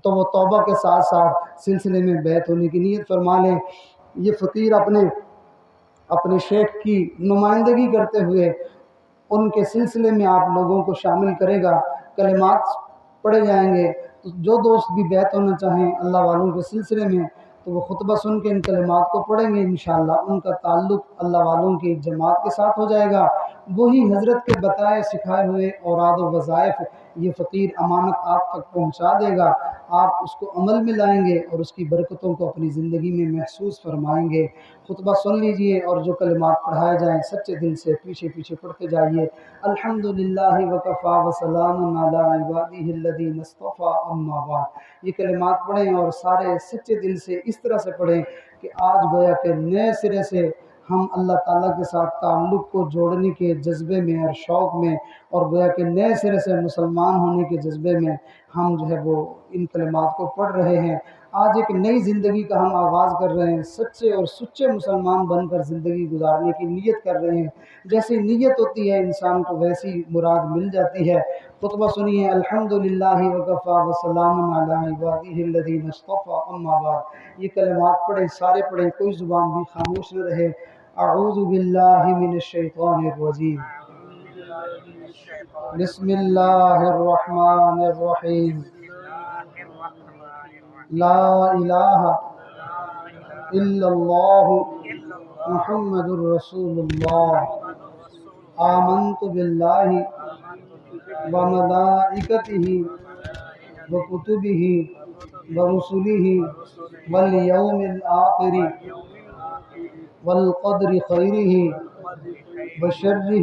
تو وہ توبہ کے ساتھ ساتھ سلسلے میں بیعت ہونے کی نیت فرما لیں۔ یہ فقیر اپنے شیخ کی نمائندگی کرتے ہوئے ان کے سلسلے میں آپ لوگوں کو شامل کرے گا، کلمات پڑھے جائیں گے۔ جو دوست بھی بیعت ہونا چاہیں اللہ والوں کے سلسلے میں تو وہ خطبہ سن کے ان کلمات کو پڑھیں گے، انشاءاللہ ان کا تعلق اللہ والوں کی جماعت کے ساتھ ہو جائے گا۔ وہی حضرت کے بتائے سکھائے ہوئے اوراد و وظائف یہ فقیر امانت آپ تک پہنچا دے گا، آپ اس کو عمل میں لائیں گے اور اس کی برکتوں کو اپنی زندگی میں محسوس فرمائیں گے۔ خطبہ سن لیجئے اور جو کلمات پڑھائے جائیں سچے دل سے پیچھے پیچھے پڑھتے جائیے۔ الحمدللہ وکفی وسلام علی عبادہ الذین اصطفی اما بعد۔ یہ کلمات پڑھیں اور سارے سچے دل سے اس طرح سے پڑھیں کہ آج گویا کہ نئے سرے سے ہم اللہ تعالیٰ کے ساتھ تعلق کو جوڑنے کے جذبے میں اور شوق میں، اور گویا کہ نئے سرے سے مسلمان ہونے کے جذبے میں ہم جو ہے وہ ان کلمات کو پڑھ رہے ہیں۔ آج ایک نئی زندگی کا ہم آغاز کر رہے ہیں، سچے اور سچے مسلمان بن کر زندگی گزارنے کی نیت کر رہے ہیں۔ جیسی نیت ہوتی ہے انسان کو ویسی مراد مل جاتی ہے۔ خطبہ سنیے۔ الحمدللہ وکفی وسلام علی عبادہ الذین اصطفی اما بعد۔ یہ کلمات پڑھیں، سارے پڑھیں، کوئی زبان بھی خاموش نہ رہے۔ اعوذ باللہ من الشیطان الرجیم، بسم اللہ الرحمن الرحیم، لا الہ الا اللہ محمد الرسول اللہ، آمنت باللہ وملائکتہ وکتبہ ورسلہ والیوم الآخر والقدر خیرہ وشرہ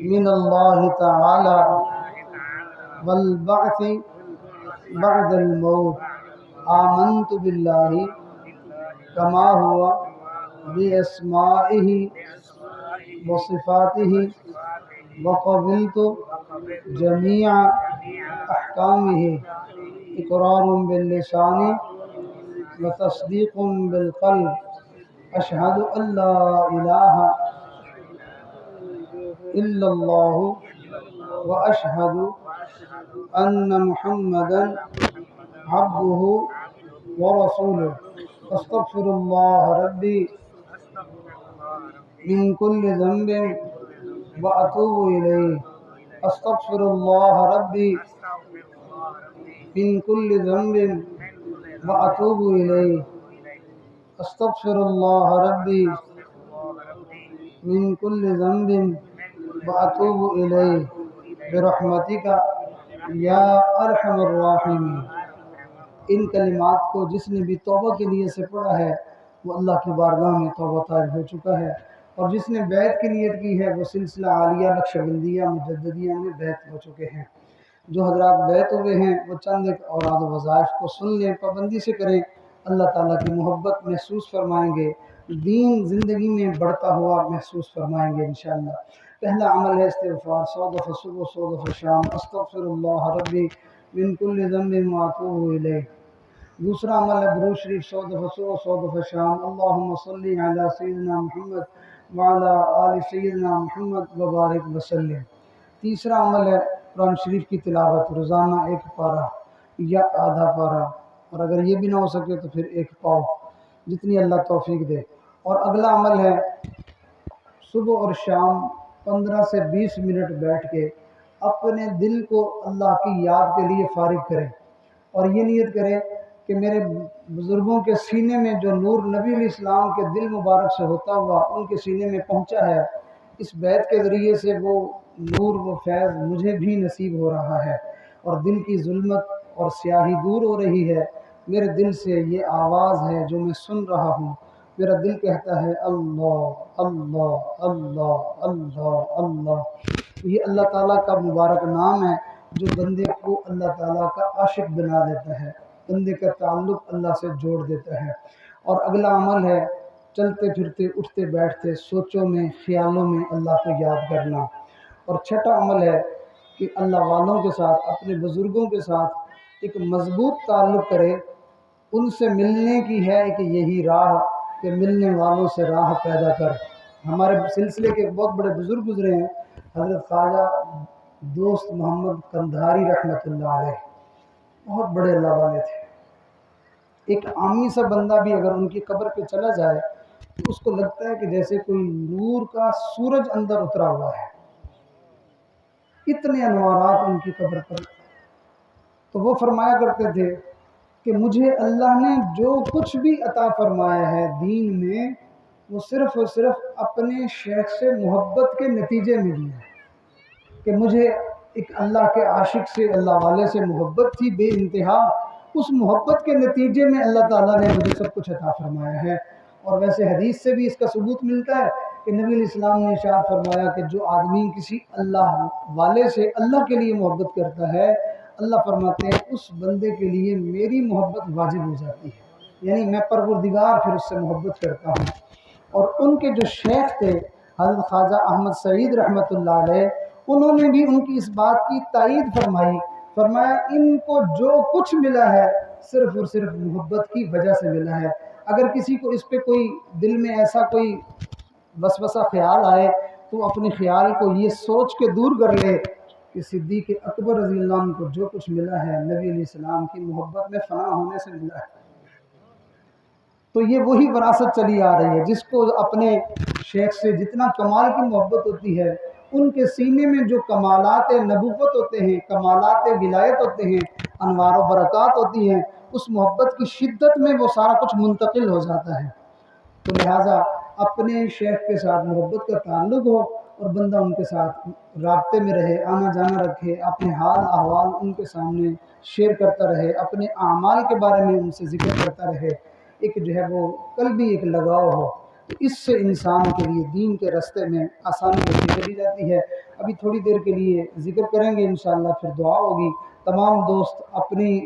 من اللہ تعالی والبعث بعد الموت، آمنت باللہ کما ہوا باسمائہ وصفاتہ وقبلت جمیع احکامہ، اقرار باللسان وتصدیق بالقلب، اشہد ان لا الہ الا اللہ واشہد ان محمدا عبدہ ورسولہ، استغفر اللہ ربی من کل ذنب واتوب الیہ، استغفر اللہ ربی من کل ذنب واتوب الیہ، استغفر اللہ ربی من کل ذنب واتوب الیہ برحمتک یا ارحم الراحمین۔ ان کلمات کو جس نے بھی توبہ کے لیے سے پڑھا ہے وہ اللہ کی بارگاہ میں توبہ طائب ہو چکا ہے، اور جس نے بیعت کی نیت کی ہے وہ سلسلہ عالیہ نقشبندیہ مجددیہ میں بیعت ہو چکے ہیں۔ جو حضرات بیعت ہوئے ہیں وہ چند ایک اوراد و وظائف کو سن لیں، پابندی سے کریں، اللہ تعالیٰ کی محبت محسوس فرمائیں گے، دین زندگی میں بڑھتا ہوا محسوس فرمائیں گے انشاءاللہ۔ پہلا عمل ہے استغفار، 100 دفعہ صبح 100 دفعہ شام، استغفر اللہ ربی من کل ذنب واتوب الیہ۔ دوسرا عمل ہے درود شریف 100 دفعہ صبح 100 دفعہ شام، اللہم صلی علی سیدنا محمد وعلی آل سیدنا محمد وبارک وسلم۔ تیسرا عمل ہے قرآن شریف کی تلاوت، روزانہ ایک پارہ یا آدھا پارہ، اور اگر یہ بھی نہ ہو سکے تو پھر ایک پاؤ، جتنی اللہ توفیق دے۔ اور اگلا عمل ہے صبح اور شام 15 سے 20 منٹ بیٹھ کے اپنے دل کو اللہ کی یاد کے لیے فارغ کریں، اور یہ نیت کریں کہ میرے بزرگوں کے سینے میں جو نور نبی علیہ السلام کے دل مبارک سے ہوتا ہوا ان کے سینے میں پہنچا ہے، اس بیت کے ذریعے سے وہ نور و فیض مجھے بھی نصیب ہو رہا ہے، اور دل کی ظلمت اور سیاہی دور ہو رہی ہے۔ میرے دل سے یہ آواز ہے جو میں سن رہا ہوں، میرا دل کہتا ہے اللہ اللہ اللہ اللہ اللہ۔ یہ اللہ تعالیٰ کا مبارک نام ہے جو بندے کو اللہ تعالیٰ کا عاشق بنا دیتا ہے، بندے کا تعلق اللہ سے جوڑ دیتا ہے۔ اور اگلا عمل ہے چلتے پھرتے اٹھتے بیٹھتے سوچوں میں خیالوں میں اللہ کو یاد کرنا۔ اور چھٹا عمل ہے کہ اللہ والوں کے ساتھ، اپنے بزرگوں کے ساتھ ایک مضبوط تعلق کرے، ان سے ملنے کی ہے کہ یہی راہ کہ ملنے والوں سے راہ پیدا کر۔ ہمارے سلسلے کے بہت بڑے بزرگ گزرے ہیں، حضرت خواجہ دوست محمد قندھاری رحمۃ اللہ علیہ، بہت بڑے اللہ والے تھے۔ ایک عامی سا بندہ بھی اگر ان کی قبر پہ چلا جائے تو اس کو لگتا ہے کہ جیسے کوئی نور کا سورج اندر اترا ہوا ہے، اتنے انوارات ان کی قبر پر۔ تو وہ فرمایا کرتے تھے کہ مجھے اللہ نے جو کچھ بھی عطا فرمایا ہے دین میں، وہ صرف اور صرف اپنے شیخ سے محبت کے نتیجے میں دیا ہے، کہ مجھے ایک اللہ کے عاشق سے، اللہ والے سے محبت تھی بے انتہا، اس محبت کے نتیجے میں اللہ تعالیٰ نے مجھے سب کچھ عطا فرمایا ہے۔ اور ویسے حدیث سے بھی اس کا ثبوت ملتا ہے کہ نبی علیہ السلام نے ارشاد فرمایا کہ جو آدمی کسی اللہ والے سے اللہ کے لیے محبت کرتا ہے، اللہ فرماتے ہیں اس بندے کے لیے میری محبت واجب ہو جاتی ہے، یعنی میں پروردگار پھر اس سے محبت کرتا ہوں۔ اور ان کے جو شیخ تھے حضرت خواجہ احمد سعید رحمۃ اللہ علیہ، انہوں نے بھی ان کی اس بات کی تائید فرمائی، فرمایا ان کو جو کچھ ملا ہے صرف اور صرف محبت کی وجہ سے ملا ہے۔ اگر کسی کو اس پہ کوئی دل میں ایسا کوئی وسوسہ خیال آئے تو اپنے خیال کو یہ سوچ کے دور کر لے کہ صدیق اکبر رضی اللہ عنہ کو جو کچھ ملا ہے نبی علیہ السلام کی محبت میں فنا ہونے سے ملا ہے۔ تو یہ وہی وراثت چلی آ رہی ہے، جس کو اپنے شیخ سے جتنا کمال کی محبت ہوتی ہے، ان کے سینے میں جو کمالات نبوت ہوتے ہیں، کمالات ولایت ہوتے ہیں، انوار و برکات ہوتی ہیں، اس محبت کی شدت میں وہ سارا کچھ منتقل ہو جاتا ہے۔ تو لہٰذا اپنے شیخ کے ساتھ محبت کا تعلق ہو اور بندہ ان کے ساتھ رابطے میں رہے، آنا جانا رکھے، اپنے حال احوال ان کے سامنے شیئر کرتا رہے، اپنے اعمال کے بارے میں ان سے ذکر کرتا رہے، ایک جو ہے وہ قلبی ایک لگاؤ ہو، تو اس سے انسان کے لیے دین کے راستے میں آسانی ہوتی چلی جاتی ہے۔ ابھی تھوڑی دیر کے لیے ذکر کریں گے انشاءاللہ، پھر دعا ہوگی۔ تمام دوست اپنی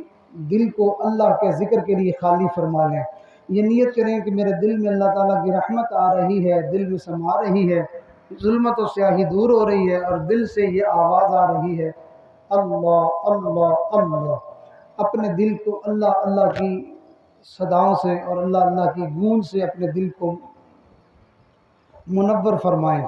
دل کو اللہ کے ذکر کے لیے خالی فرما لیں، یہ نیت کریں کہ میرے دل میں اللہ تعالیٰ کی رحمت آ رہی ہے، دل میں سما رہی ہے، ظلمت و سیاہی دور ہو رہی ہے، اور دل سے یہ آواز آ رہی ہے اللہ اللہ اللہ۔ اپنے دل کو اللہ اللہ کی صداؤں سے اور اللہ اللہ کی گونج سے اپنے دل کو منور فرمائیں۔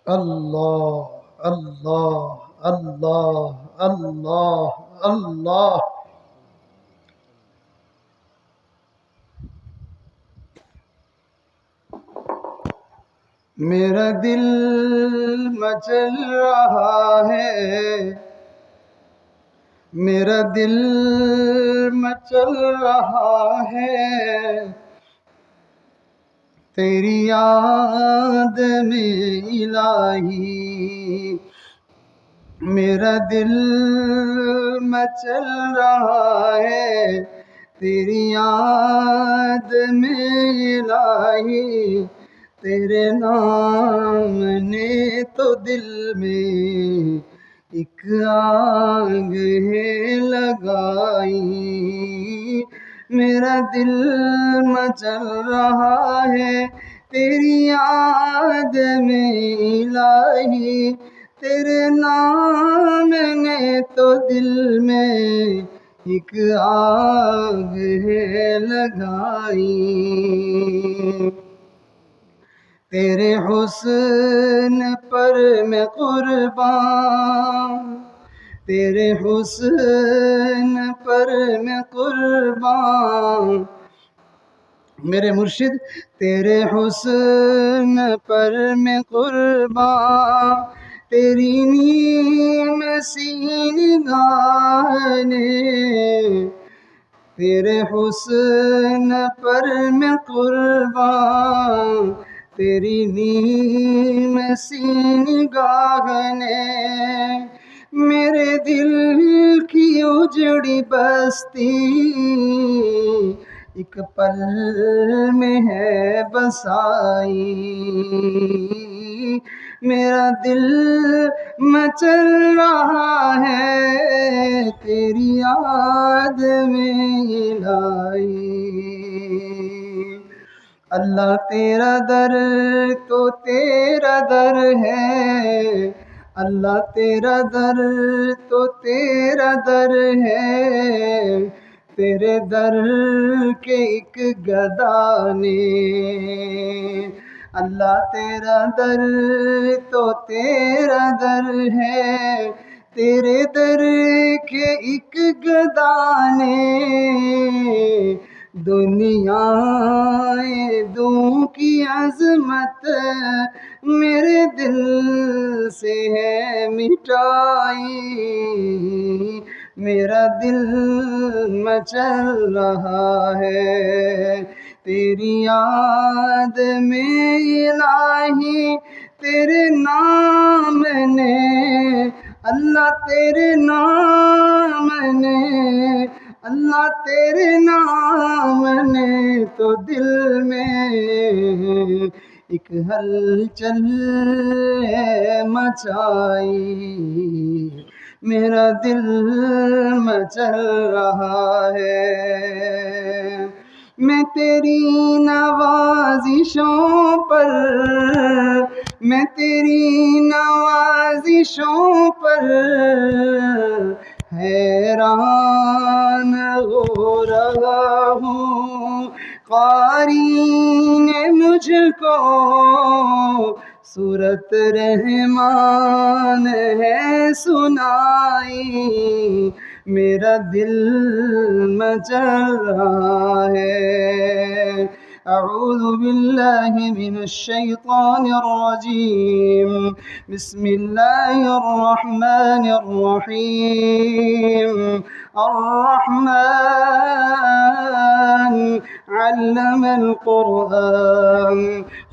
اللہ اللہ اللہ اللہ اللہ۔ میرا دل مچل رہا ہے، میرا دل مچل رہا ہے، تیری یاد میں الہی، میرا دل مچل رہا ہے، تیری یاد میں الہی، تیرے نام نے تو دل میں ایک آگ ہے لگائی، میرا دل مچل رہا ہے تیری یاد میں الہی، تیرے نام نے تو دل میں ایک آگ ہے لگائی، تیرے حسن پر میں قربان، تیرے حسن پر میں قربان، میرے مرشد تیرے حسن پر میں قربان، تیری نیم سی نگاہ نے، تیرے حسن پر میں قربان، تیری نیم سی نگاہ نے میرے دل کی اجڑی بستی ایک پل میں ہے بسائی، میرا دل مچل رہا ہے تیری یاد میں الہی۔ اللہ تیرا در تو تیرا در ہے، اللہ تیرا در تو تیرا در ہے، تیرے در کے ایک گدا نے، اللہ تیرا در تو تیرا در ہے، تیرے در کے ایک گدا نے دنیا دوں کی عظمت میرے دل سے ہے مٹائی، میرا دل مچل رہا ہے تیری یاد میں الہی، تیرے نام نے اللہ، تیرے نام نے اللہ، تیرے نام نے تو دل میں ایک ہلچل مچائی، میرا دل مچل رہا ہے۔ میں تیری نوازشوں پر، میں تیری نوازشوں پر حیران ہو رہا ہوں، قاری نے مجھ کو صورت رحمان ہے سنائی، میرا دل مچل رہا ہے۔ اعوذ باللہ من الشیطان الرجیم، بسم اللہ الرحمن الرحیم۔ الرحمن علم القرآن،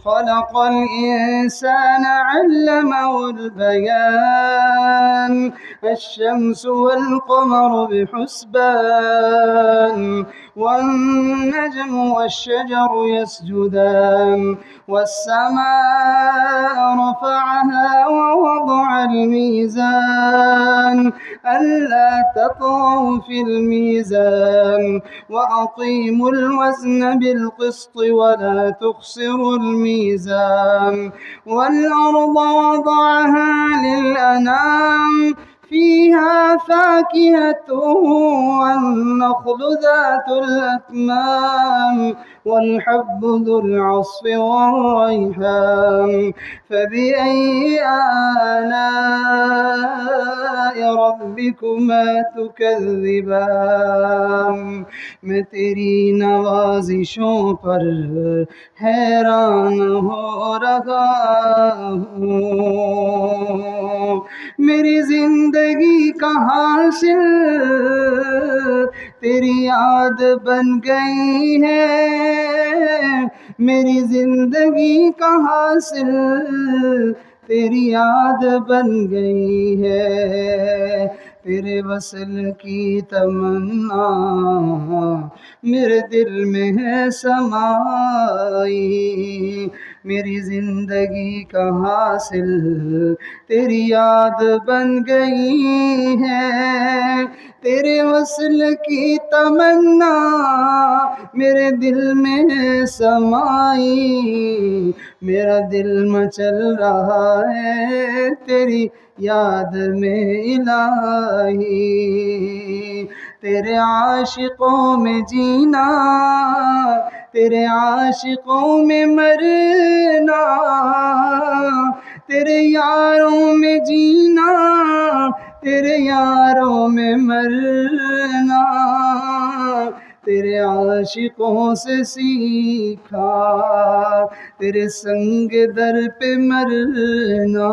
خلق الإنسان علمه البيان، الشمس والقمر بحسبان، والنجم والشجر يسجدان، والسماء رفعها ووضع الميزان ألا تطغوا في الميزان وأقيموا الوزن بالقسط ولا تخسروا الميزان، والأرض وضعها للأنام فيها فاكهة والنخل ذات الأكمام والحب ذو العصف والريحان، فبأي آلاء ربكما تكذبان۔ میں تیری نوازشوں پر حیران ہو رہا ہوں، میری زندگی کا حاصل تیری یاد بن گئی ہے، میری زندگی کا حاصل تیری یاد بن گئی ہے، تیرے وصل کی تمنا میرے دل میں ہے سمائی، میری زندگی کا حاصل تیری یاد بن گئی ہے، تیرے وصل کی تمنا میرے دل میں ہے سمائی، میرا دل مچل رہا ہے تیری یاد میں الہی، تیرے عاشقوں میں جینا، تیرے عاشقوں میں مرنا، تیرے یاروں میں جینا، تیرے یاروں میں مرنا، تیرے عاشقوں سے سیکھا، تیرے سنگ در پہ مرنا۔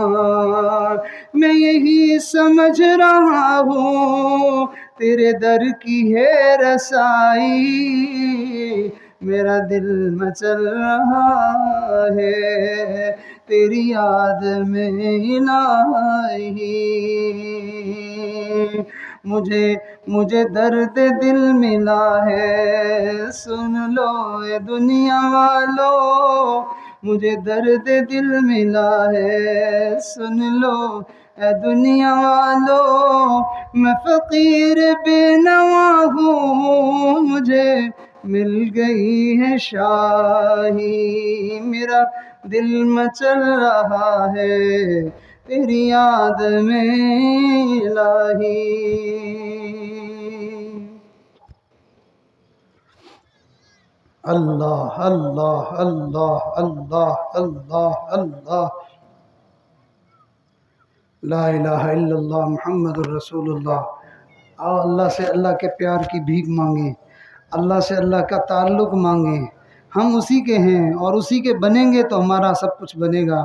میں یہی سمجھ رہا ہوں تیرے در کی ہے رسائی، میرا دل مچل رہا ہے تیری یاد میں الہی۔ مجھے درد دل ملا ہے، سن لو اے دنیا والو، مجھے درد دل ملا ہے، سن لو اے دنیا والو۔ میں فقیر بے نوا ہوں، مجھے مل گئی ہے شاہی، میرا دل مچل رہا ہے تیری یاد میں الہی۔ اللہ اللہ اللہ اللہ اللہ اللہ، لا الہ الا اللہ محمد الرسول اللہ۔ آؤ اللہ سے اللہ کے پیار کی بھیک مانگیں، اللہ سے اللہ کا تعلق مانگیں۔ ہم اسی کے ہیں اور اسی کے بنیں گے تو ہمارا سب کچھ بنے گا،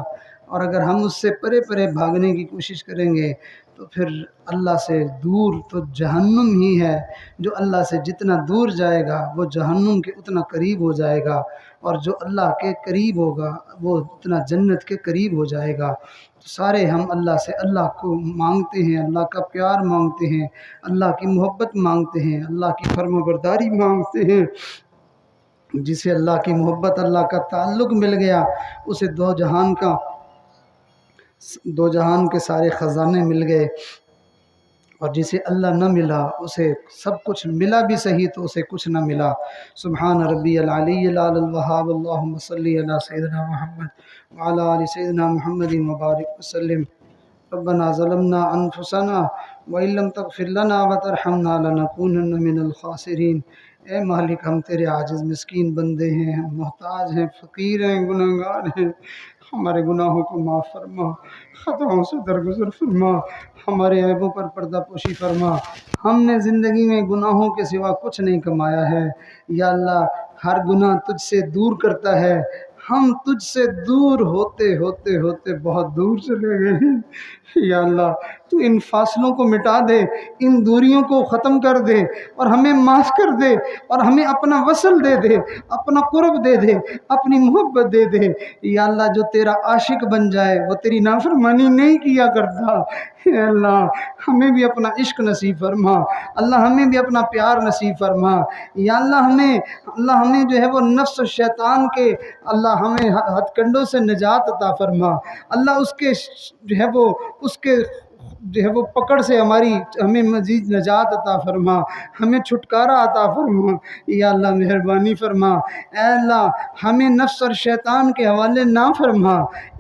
اور اگر ہم اس سے پرے پرے بھاگنے کی کوشش کریں گے تو پھر اللہ سے دور تو جہنم ہی ہے۔ جو اللہ سے جتنا دور جائے گا وہ جہنم کے اتنا قریب ہو جائے گا، اور جو اللہ کے قریب ہوگا وہ اتنا جنت کے قریب ہو جائے گا۔ تو سارے ہم اللہ سے اللہ کو مانگتے ہیں، اللہ کا پیار مانگتے ہیں، اللہ کی محبت مانگتے ہیں، اللہ کی فرمانبرداری مانگتے ہیں۔ جسے اللہ کی محبت، اللہ کا تعلق مل گیا، اسے دو جہان کے سارے خزانے مل گئے، اور جسے اللہ نہ ملا اسے سب کچھ ملا بھی صحیح تو اسے کچھ نہ ملا۔ سبحان ربی العلی الاعلی الوہاب، اللہم صلی علی سیدنا محمد وعلی آل سیدنا محمد وبارک وسلم۔ ربنا ظلمنا انفسنا وان لم تغفر لنا وترحمنا لنکونن من الخاسرین۔ اے مالک، ہم تیرے عاجز مسکین بندے ہیں، ہم محتاج ہیں، فقیر ہیں، گناہگار ہیں۔ ہمارے گناہوں کو معاف فرما، خطاؤں سے درگزر فرما، ہمارے عیبوں پر پردہ پوشی فرما۔ ہم نے زندگی میں گناہوں کے سوا کچھ نہیں کمایا ہے، یا اللہ ہر گناہ تجھ سے دور کرتا ہے۔ ہم تجھ سے دور ہوتے ہوتے ہوتے بہت دور چلے گئے ہیں، یا اللہ تو ان فاصلوں کو مٹا دے، ان دوریوں کو ختم کر دے، اور ہمیں معاف کر دے، اور ہمیں اپنا وصل دے دے، اپنا قرب دے دے، اپنی محبت دے دے۔ یا اللہ جو تیرا عاشق بن جائے وہ تیری نافرمانی نہیں کیا کرتا۔ اے اللہ ہمیں بھی اپنا عشق نصیب فرما، اللہ ہمیں بھی اپنا پیار نصیب فرما۔ یا اللہ ہمیں جو ہے وہ نفس و شیطان کے اللہ ہمیں ہتھ کنڈوں سے نجات عطا فرما۔ اللہ اس کے پکڑ سے ہمیں مزید نجات عطا فرما، ہمیں چھٹکارا عطا فرما۔ یا اللہ مہربانی فرما، اے اللہ ہمیں نفس اور شیطان کے حوالے نہ فرما،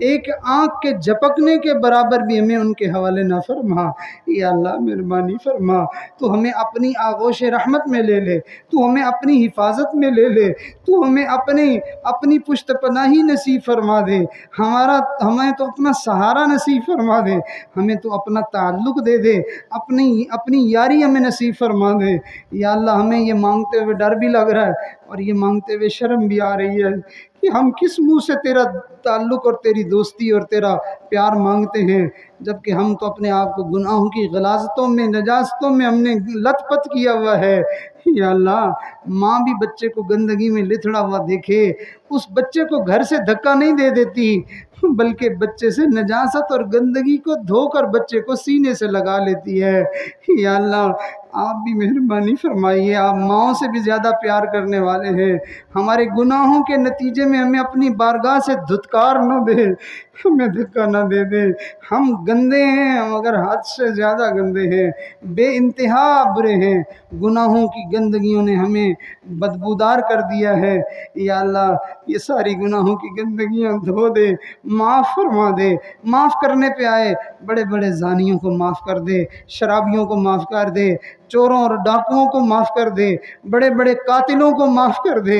ایک آنکھ کے جھپکنے کے برابر بھی ہمیں ان کے حوالے نہ فرما۔ یا اللہ مہربانی فرما، تو ہمیں اپنی آغوش رحمت میں لے لے، تو ہمیں اپنی حفاظت میں لے لے، تو ہمیں اپنی پشت پناہی نصیب فرما دے، ہمیں تو اپنا سہارا نصیب فرما دے، ہمیں تو اپنا تعلق دے دے، اپنی یاری ہمیں نصیب فرما دے۔ یا اللہ ہمیں یہ مانگتے ہوئے ڈر بھی لگ رہا ہے، اور یہ مانگتے ہوئے شرم بھی آ رہی ہے کہ ہم کس منہ سے تیرا تعلق اور تیری دوستی اور تیرا پیار مانگتے ہیں، جبکہ ہم تو اپنے آپ کو گناہوں کی غلاظتوں میں، نجاستوں میں ہم نے لت پت کیا ہوا ہے۔ یا اللہ ماں بھی بچے کو گندگی میں لتھڑا ہوا دیکھے، اس بچے کو گھر سے دھکا نہیں دے دیتی، بلکہ بچے سے نجاست اور گندگی کو دھو کر بچے کو سینے سے لگا لیتی ہے۔ یا اللہ آپ بھی مہربانی فرمائیے، آپ ماؤں سے بھی زیادہ پیار کرنے والے ہیں۔ ہمارے گناہوں کے نتیجے میں ہمیں اپنی بارگاہ سے دھتکار نہ دے، ہمیں دھکا نہ دے دے۔ ہم گندے ہیں، ہم اگر حد سے زیادہ گندے ہیں، بے انتہا برے ہیں، گناہوں کی گندگیوں نے ہمیں بدبودار کر دیا ہے۔ یا اللہ یہ ساری گناہوں کی گندگیاں دھو دے، معاف فرما دے، معاف کرنے پہ آئے بڑے بڑے زانیوں کو معاف کر دے، شرابیوں کو معاف کر دے، چوروں اور ڈاکوؤں کو معاف کر دے، بڑے بڑے قاتلوں کو معاف کر دے۔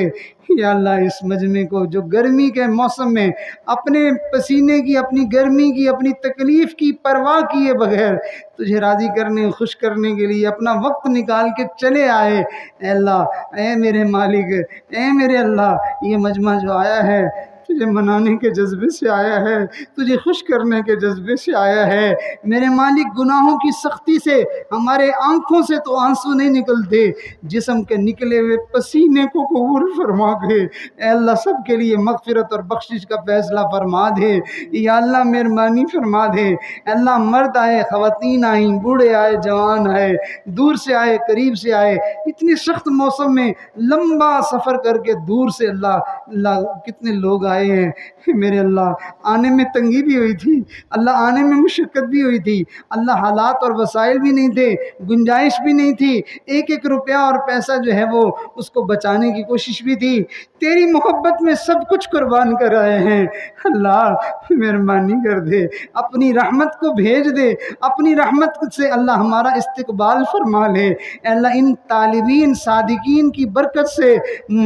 یا اللہ اس مجمع کو جو گرمی کے موسم میں اپنے پسینے کی، اپنی گرمی کی، اپنی تکلیف کی پرواہ کیے بغیر تجھے راضی کرنے، خوش کرنے کے لیے اپنا وقت نکال کے چلے آئے، اے اللہ، اے میرے مالک، اے میرے اللہ، یہ مجمع جو آیا ہے تجھے منانے کے جذبے سے آیا ہے، تجھے خوش کرنے کے جذبے سے آیا ہے۔ میرے مالک، گناہوں کی سختی سے ہمارے آنکھوں سے تو آنسو نہیں نکلتے، جسم کے نکلے ہوئے پسینے کو قبول فرما دے، اے اللہ سب کے لیے مغفرت اور بخشش کا فیصلہ فرما دے، یا اللہ مہربانی فرما دے۔ اے اللہ، مرد آئے، خواتین آئیں، بوڑھے آئے، جوان آئے، دور سے آئے، قریب سے آئے، اتنی سخت موسم میں لمبا سفر کر کے دور سے اللہ کتنے لوگ آئے ہیں میرے اللہ۔ آنے میں تنگی بھی ہوئی تھی اللہ، آنے میں مشقت بھی ہوئی تھی اللہ، حالات اور وسائل بھی نہیں تھے، گنجائش بھی نہیں تھی، ایک ایک روپیہ اور پیسہ جو ہے وہ اس کو بچانے کی کوشش بھی تھی، تیری محبت میں سب کچھ قربان کر آئے ہیں اللہ، مہربانی کر دے، اپنی رحمت کو بھیج دے، اپنی رحمت سے اللہ ہمارا استقبال فرما لے، اے اللہ ان طالبین صادقین کی برکت سے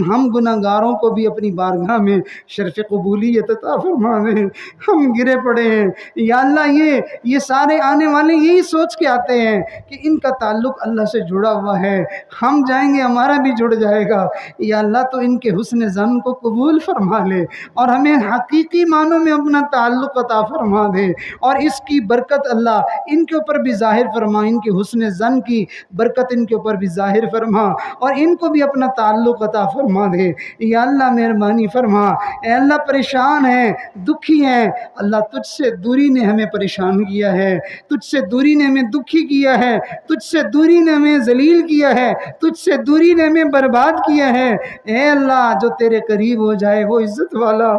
ہم گناہ گاروں کو بھی اپنی بارگاہ میں شرف قبولیت عطا فرما دے۔ ہم گرے پڑے ہیں یا اللہ، یہ سارے آنے والے یہی سوچ کے آتے ہیں کہ ان کا تعلق اللہ سے جڑا ہوا ہے، ہم جائیں گے ہمارا بھی جڑ جائے گا، یا اللہ تو ان کے حسن ظن کو قبول فرما لے اور ہمیں حقیقی معنوں میں اپنا تعلق عطا فرما دے، اور اس کی برکت اللہ ان کے اوپر بھی ظاہر فرما، ان کے حسن ظن کی برکت ان کے اوپر بھی ظاہر فرما اور ان کو بھی اپنا تعلق عطا فرما دے، یا اللہ مہربانی فرما۔ اے اللہ پریشان ہیں، دکھی ہیں اللہ، تجھ سے دوری نے ہمیں پریشان کیا ہے، تجھ سے دوری نے ہمیں دکھی کیا ہے، تجھ سے دوری نے ہمیں ذلیل کیا ہے، تجھ سے دوری نے ہمیں برباد کیا ہے، اے اللہ جو تیرے قریب ہو جائے وہ عزت والا،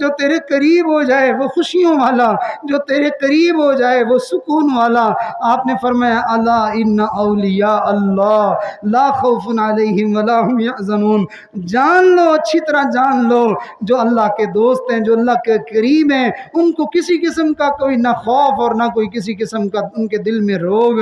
جو تیرے قریب ہو جائے وہ خوشیوں والا، جو تیرے قریب ہو جائے وہ سکون والا۔ آپ نے فرمایا الا ان اولیاء اللہ لا خوف علیہم ولا هم یحزنون، جان لو، اچھی طرح جان لو، جو اللہ کے دوست ہیں، جو اللہ کے قریب ہیں، ان کو کسی قسم کا کوئی نہ خوف اور نہ کوئی کسی قسم کا ان کے دل میں روگ،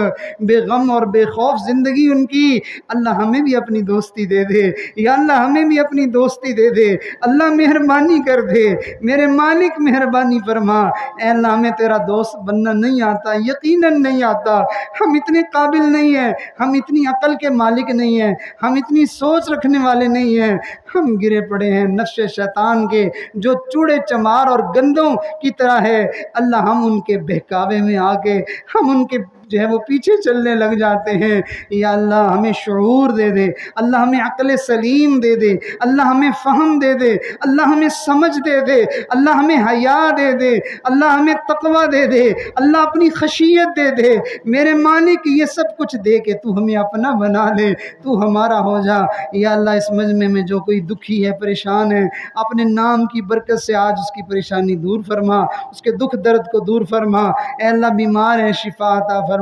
بے غم اور بے خوف زندگی ان کی۔ اللہ ہمیں بھی اپنی دوستی دے دے، یا اللہ ہمیں بھی اپنی دوستی دے دے، اللہ مہربانی کر دے، میرے مالک مہربانی فرما۔ اے اللہ ہمیں تیرا دوست بننا نہیں آتا، یقیناً نہیں آتا، ہم اتنے قابل نہیں ہیں، ہم اتنی عقل کے مالک نہیں ہیں، ہم اتنی سوچ رکھنے والے نہیں ہیں، ہم گرے پڑے ہیں نفس شیطان کے جو چوڑے چمار اور گندوں کی طرح ہے اللہ، ہم ان کے بہکاوے میں آ کے ہم ان کے جو ہے وہ پیچھے چلنے لگ جاتے ہیں، یا اللہ ہمیں شعور دے دے، اللہ ہمیں عقل سلیم دے دے، اللہ ہمیں فہم دے دے، اللہ ہمیں سمجھ دے دے، اللہ ہمیں حیا دے دے، اللہ ہمیں تقوی دے دے، اللہ اپنی خشیت دے دے، میرے مالک یہ سب کچھ دے کے تو ہمیں اپنا بنا لے، تو ہمارا ہو جا۔ یا اللہ اس مجمع میں جو کوئی دکھی ہے، پریشان ہے، اپنے نام کی برکت سے آج اس کی پریشانی دور فرما، اس کے دکھ درد کو دور فرما، اے اللہ بیمار ہیں شفا عطا فرما،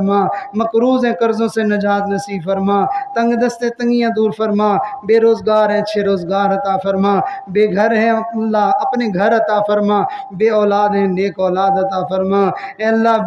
مقروض ہیں قرضوں سے نجات نصیب فرما، تنگ دستے تنگیاں دور فرما، بے روزگار ہیں اچھے روزگار عطا فرما، بے گھر ہیں اللہ اپنے گھر عطا فرما، بے اولاد ہیں نیک اولاد عطا فرما، اے اللہ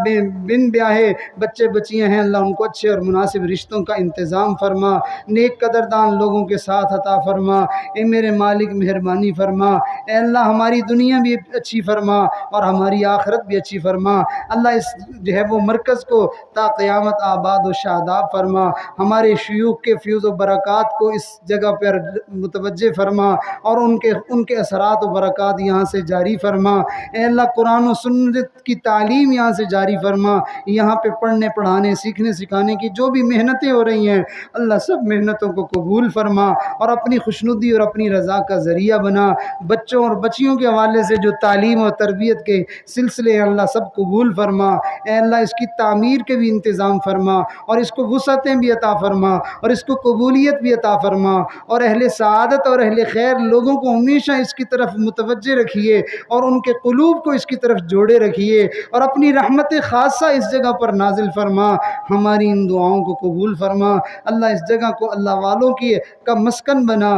بن بیاہے بچے بچیاں ہیں اللہ ان کو اچھے اور مناسب رشتوں کا انتظام فرما، نیک قدردان لوگوں کے ساتھ عطا فرما، اے میرے مالک مہربانی فرما، اے اللہ ہماری دنیا بھی اچھی فرما اور ہماری آخرت بھی اچھی فرما، اللہ اس جو ہے وہ مرکز کو تا قیامت آباد و شاداب فرما، ہمارے شیوخ کے فیوز و برکات کو اس جگہ پر متوجہ فرما اور ان کے اثرات و برکات یہاں سے جاری فرما، اے اللہ قرآن و سنت کی تعلیم یہاں سے جاری فرما، یہاں پہ پڑھنے پڑھانے سیکھنے سکھانے کی جو بھی محنتیں ہو رہی ہیں اللہ سب محنتوں کو قبول فرما اور اپنی خوشنودی اور اپنی رضا کا ذریعہ بنا، بچوں اور بچیوں کے حوالے سے جو تعلیم اور تربیت کے سلسلے ہیں اللہ سب قبول فرما، اے اللہ اس کی تعمیر کے بھی انتظام فرما اور اس کو وسعتیں بھی عطا فرما اور اس کو قبولیت بھی عطا فرما، اور اہل سعادت اور اہل خیر لوگوں کو ہمیشہ اس کی طرف متوجہ رکھیے اور ان کے قلوب کو اس کی طرف جوڑے رکھیے اور اپنی رحمت خاصہ اس جگہ پر نازل فرما، ہماری ان دعاؤں کو قبول فرما، اللہ اس جگہ کو اللہ والوں کی کا مسکن بنا،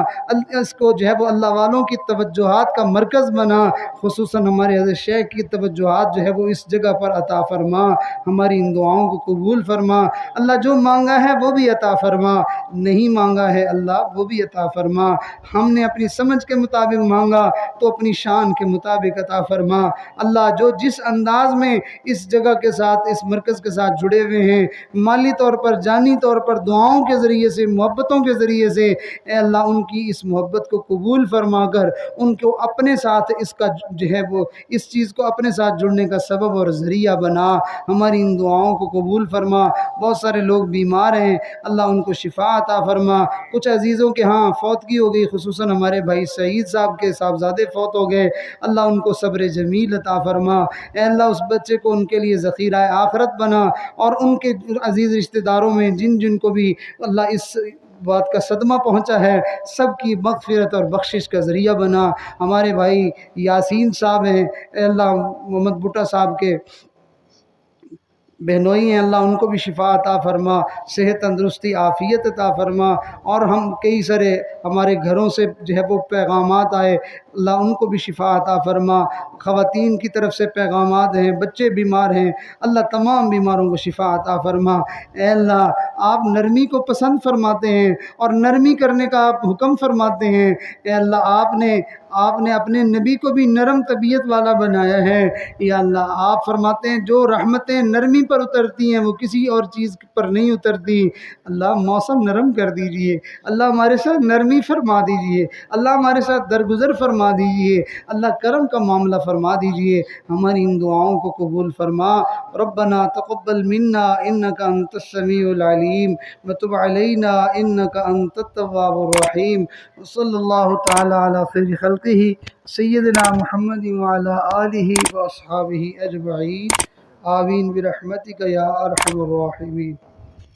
اس کو جو ہے وہ اللہ والوں کی توجہات کا مرکز بنا، خصوصاً ہمارے حضرت شیخ کی توجہات جو ہے وہ اس جگہ پر عطا فرما، ہماری ان دعاؤں کو کو قبول فرما۔ اللہ جو مانگا ہے وہ بھی عطا فرما، نہیں مانگا ہے اللہ وہ بھی عطا فرما۔ ہم نے اپنی سمجھ کے مطابق مانگا تو اپنی شان کے مطابق عطا فرما۔ اللہ جو جس انداز میں اس جگہ کے ساتھ، اس مرکز کے ساتھ جڑے ہوئے ہیں، مالی طور پر، جانی طور پر، دعاؤں کے ذریعے سے، محبتوں کے ذریعے سے، اے اللہ ان کی اس محبت کو قبول فرما کر ان کو اپنے ساتھ اس کا جو ہے وہ اس چیز کو اپنے ساتھ جڑنے کا سبب اور ذریعہ بنا۔ ہماری ان دعاؤں کو قبول فرما۔ بہت سارے لوگ بیمار ہیں، اللہ ان کو شفا عطا فرما۔ کچھ عزیزوں کے ہاں فوتگی ہو گئی، خصوصاً ہمارے بھائی سعید صاحب کے صاحبزادے فوت ہو گئے، اللہ ان کو صبر جمیل عطا فرما۔ اے اللہ اس بچے کو ان کے لیے ذخیرہ آخرت بنا، اور ان کے عزیز رشتہ داروں میں جن جن کو بھی اللہ اس بات کا صدمہ پہنچا ہے، سب کی مغفرت اور بخشش کا ذریعہ بنا۔ ہمارے بھائی یاسین صاحب ہیں، اے اللہ محمد بھٹا صاحب کے بہنوئی ہیں، اللہ ان کو بھی شفا عطا فرما، صحت تندرستی عافیت عطا فرما۔ اور ہم کئی سارے ہمارے گھروں سے جو ہے وہ پیغامات آئے، اللہ ان کو بھی شفا عطا فرما۔ خواتین کی طرف سے پیغامات ہیں، بچے بیمار ہیں، اللہ تمام بیماروں کو شفا عطا فرما۔ اے اللہ آپ نرمی کو پسند فرماتے ہیں اور نرمی کرنے کا آپ حکم فرماتے ہیں۔ اے اللہ آپ نے اپنے نبی کو بھی نرم طبیعت والا بنایا ہے۔ یا اللہ آپ فرماتے ہیں جو رحمتیں نرمی پر اترتی ہیں وہ کسی اور چیز پر نہیں اترتی۔ اللہ موسم نرم کر دیجئے، اللہ ہمارے ساتھ نرمی فرما دیجئے، اللہ ہمارے ساتھ درگزر فرما دیجئے، اللہ کرم کا معاملہ فرما دیجئے۔ ہماری ان دعاؤں کو قبول فرما۔ ربنا تقبل منا انك انت السميع العليم وتب علينا انك انت التواب الرحيم، وصلى الله تعالى على خير خلقه سيدنا محمد وعلى آله واصحابه اجمعين، آمين برحمتك يا ارحم الراحمين۔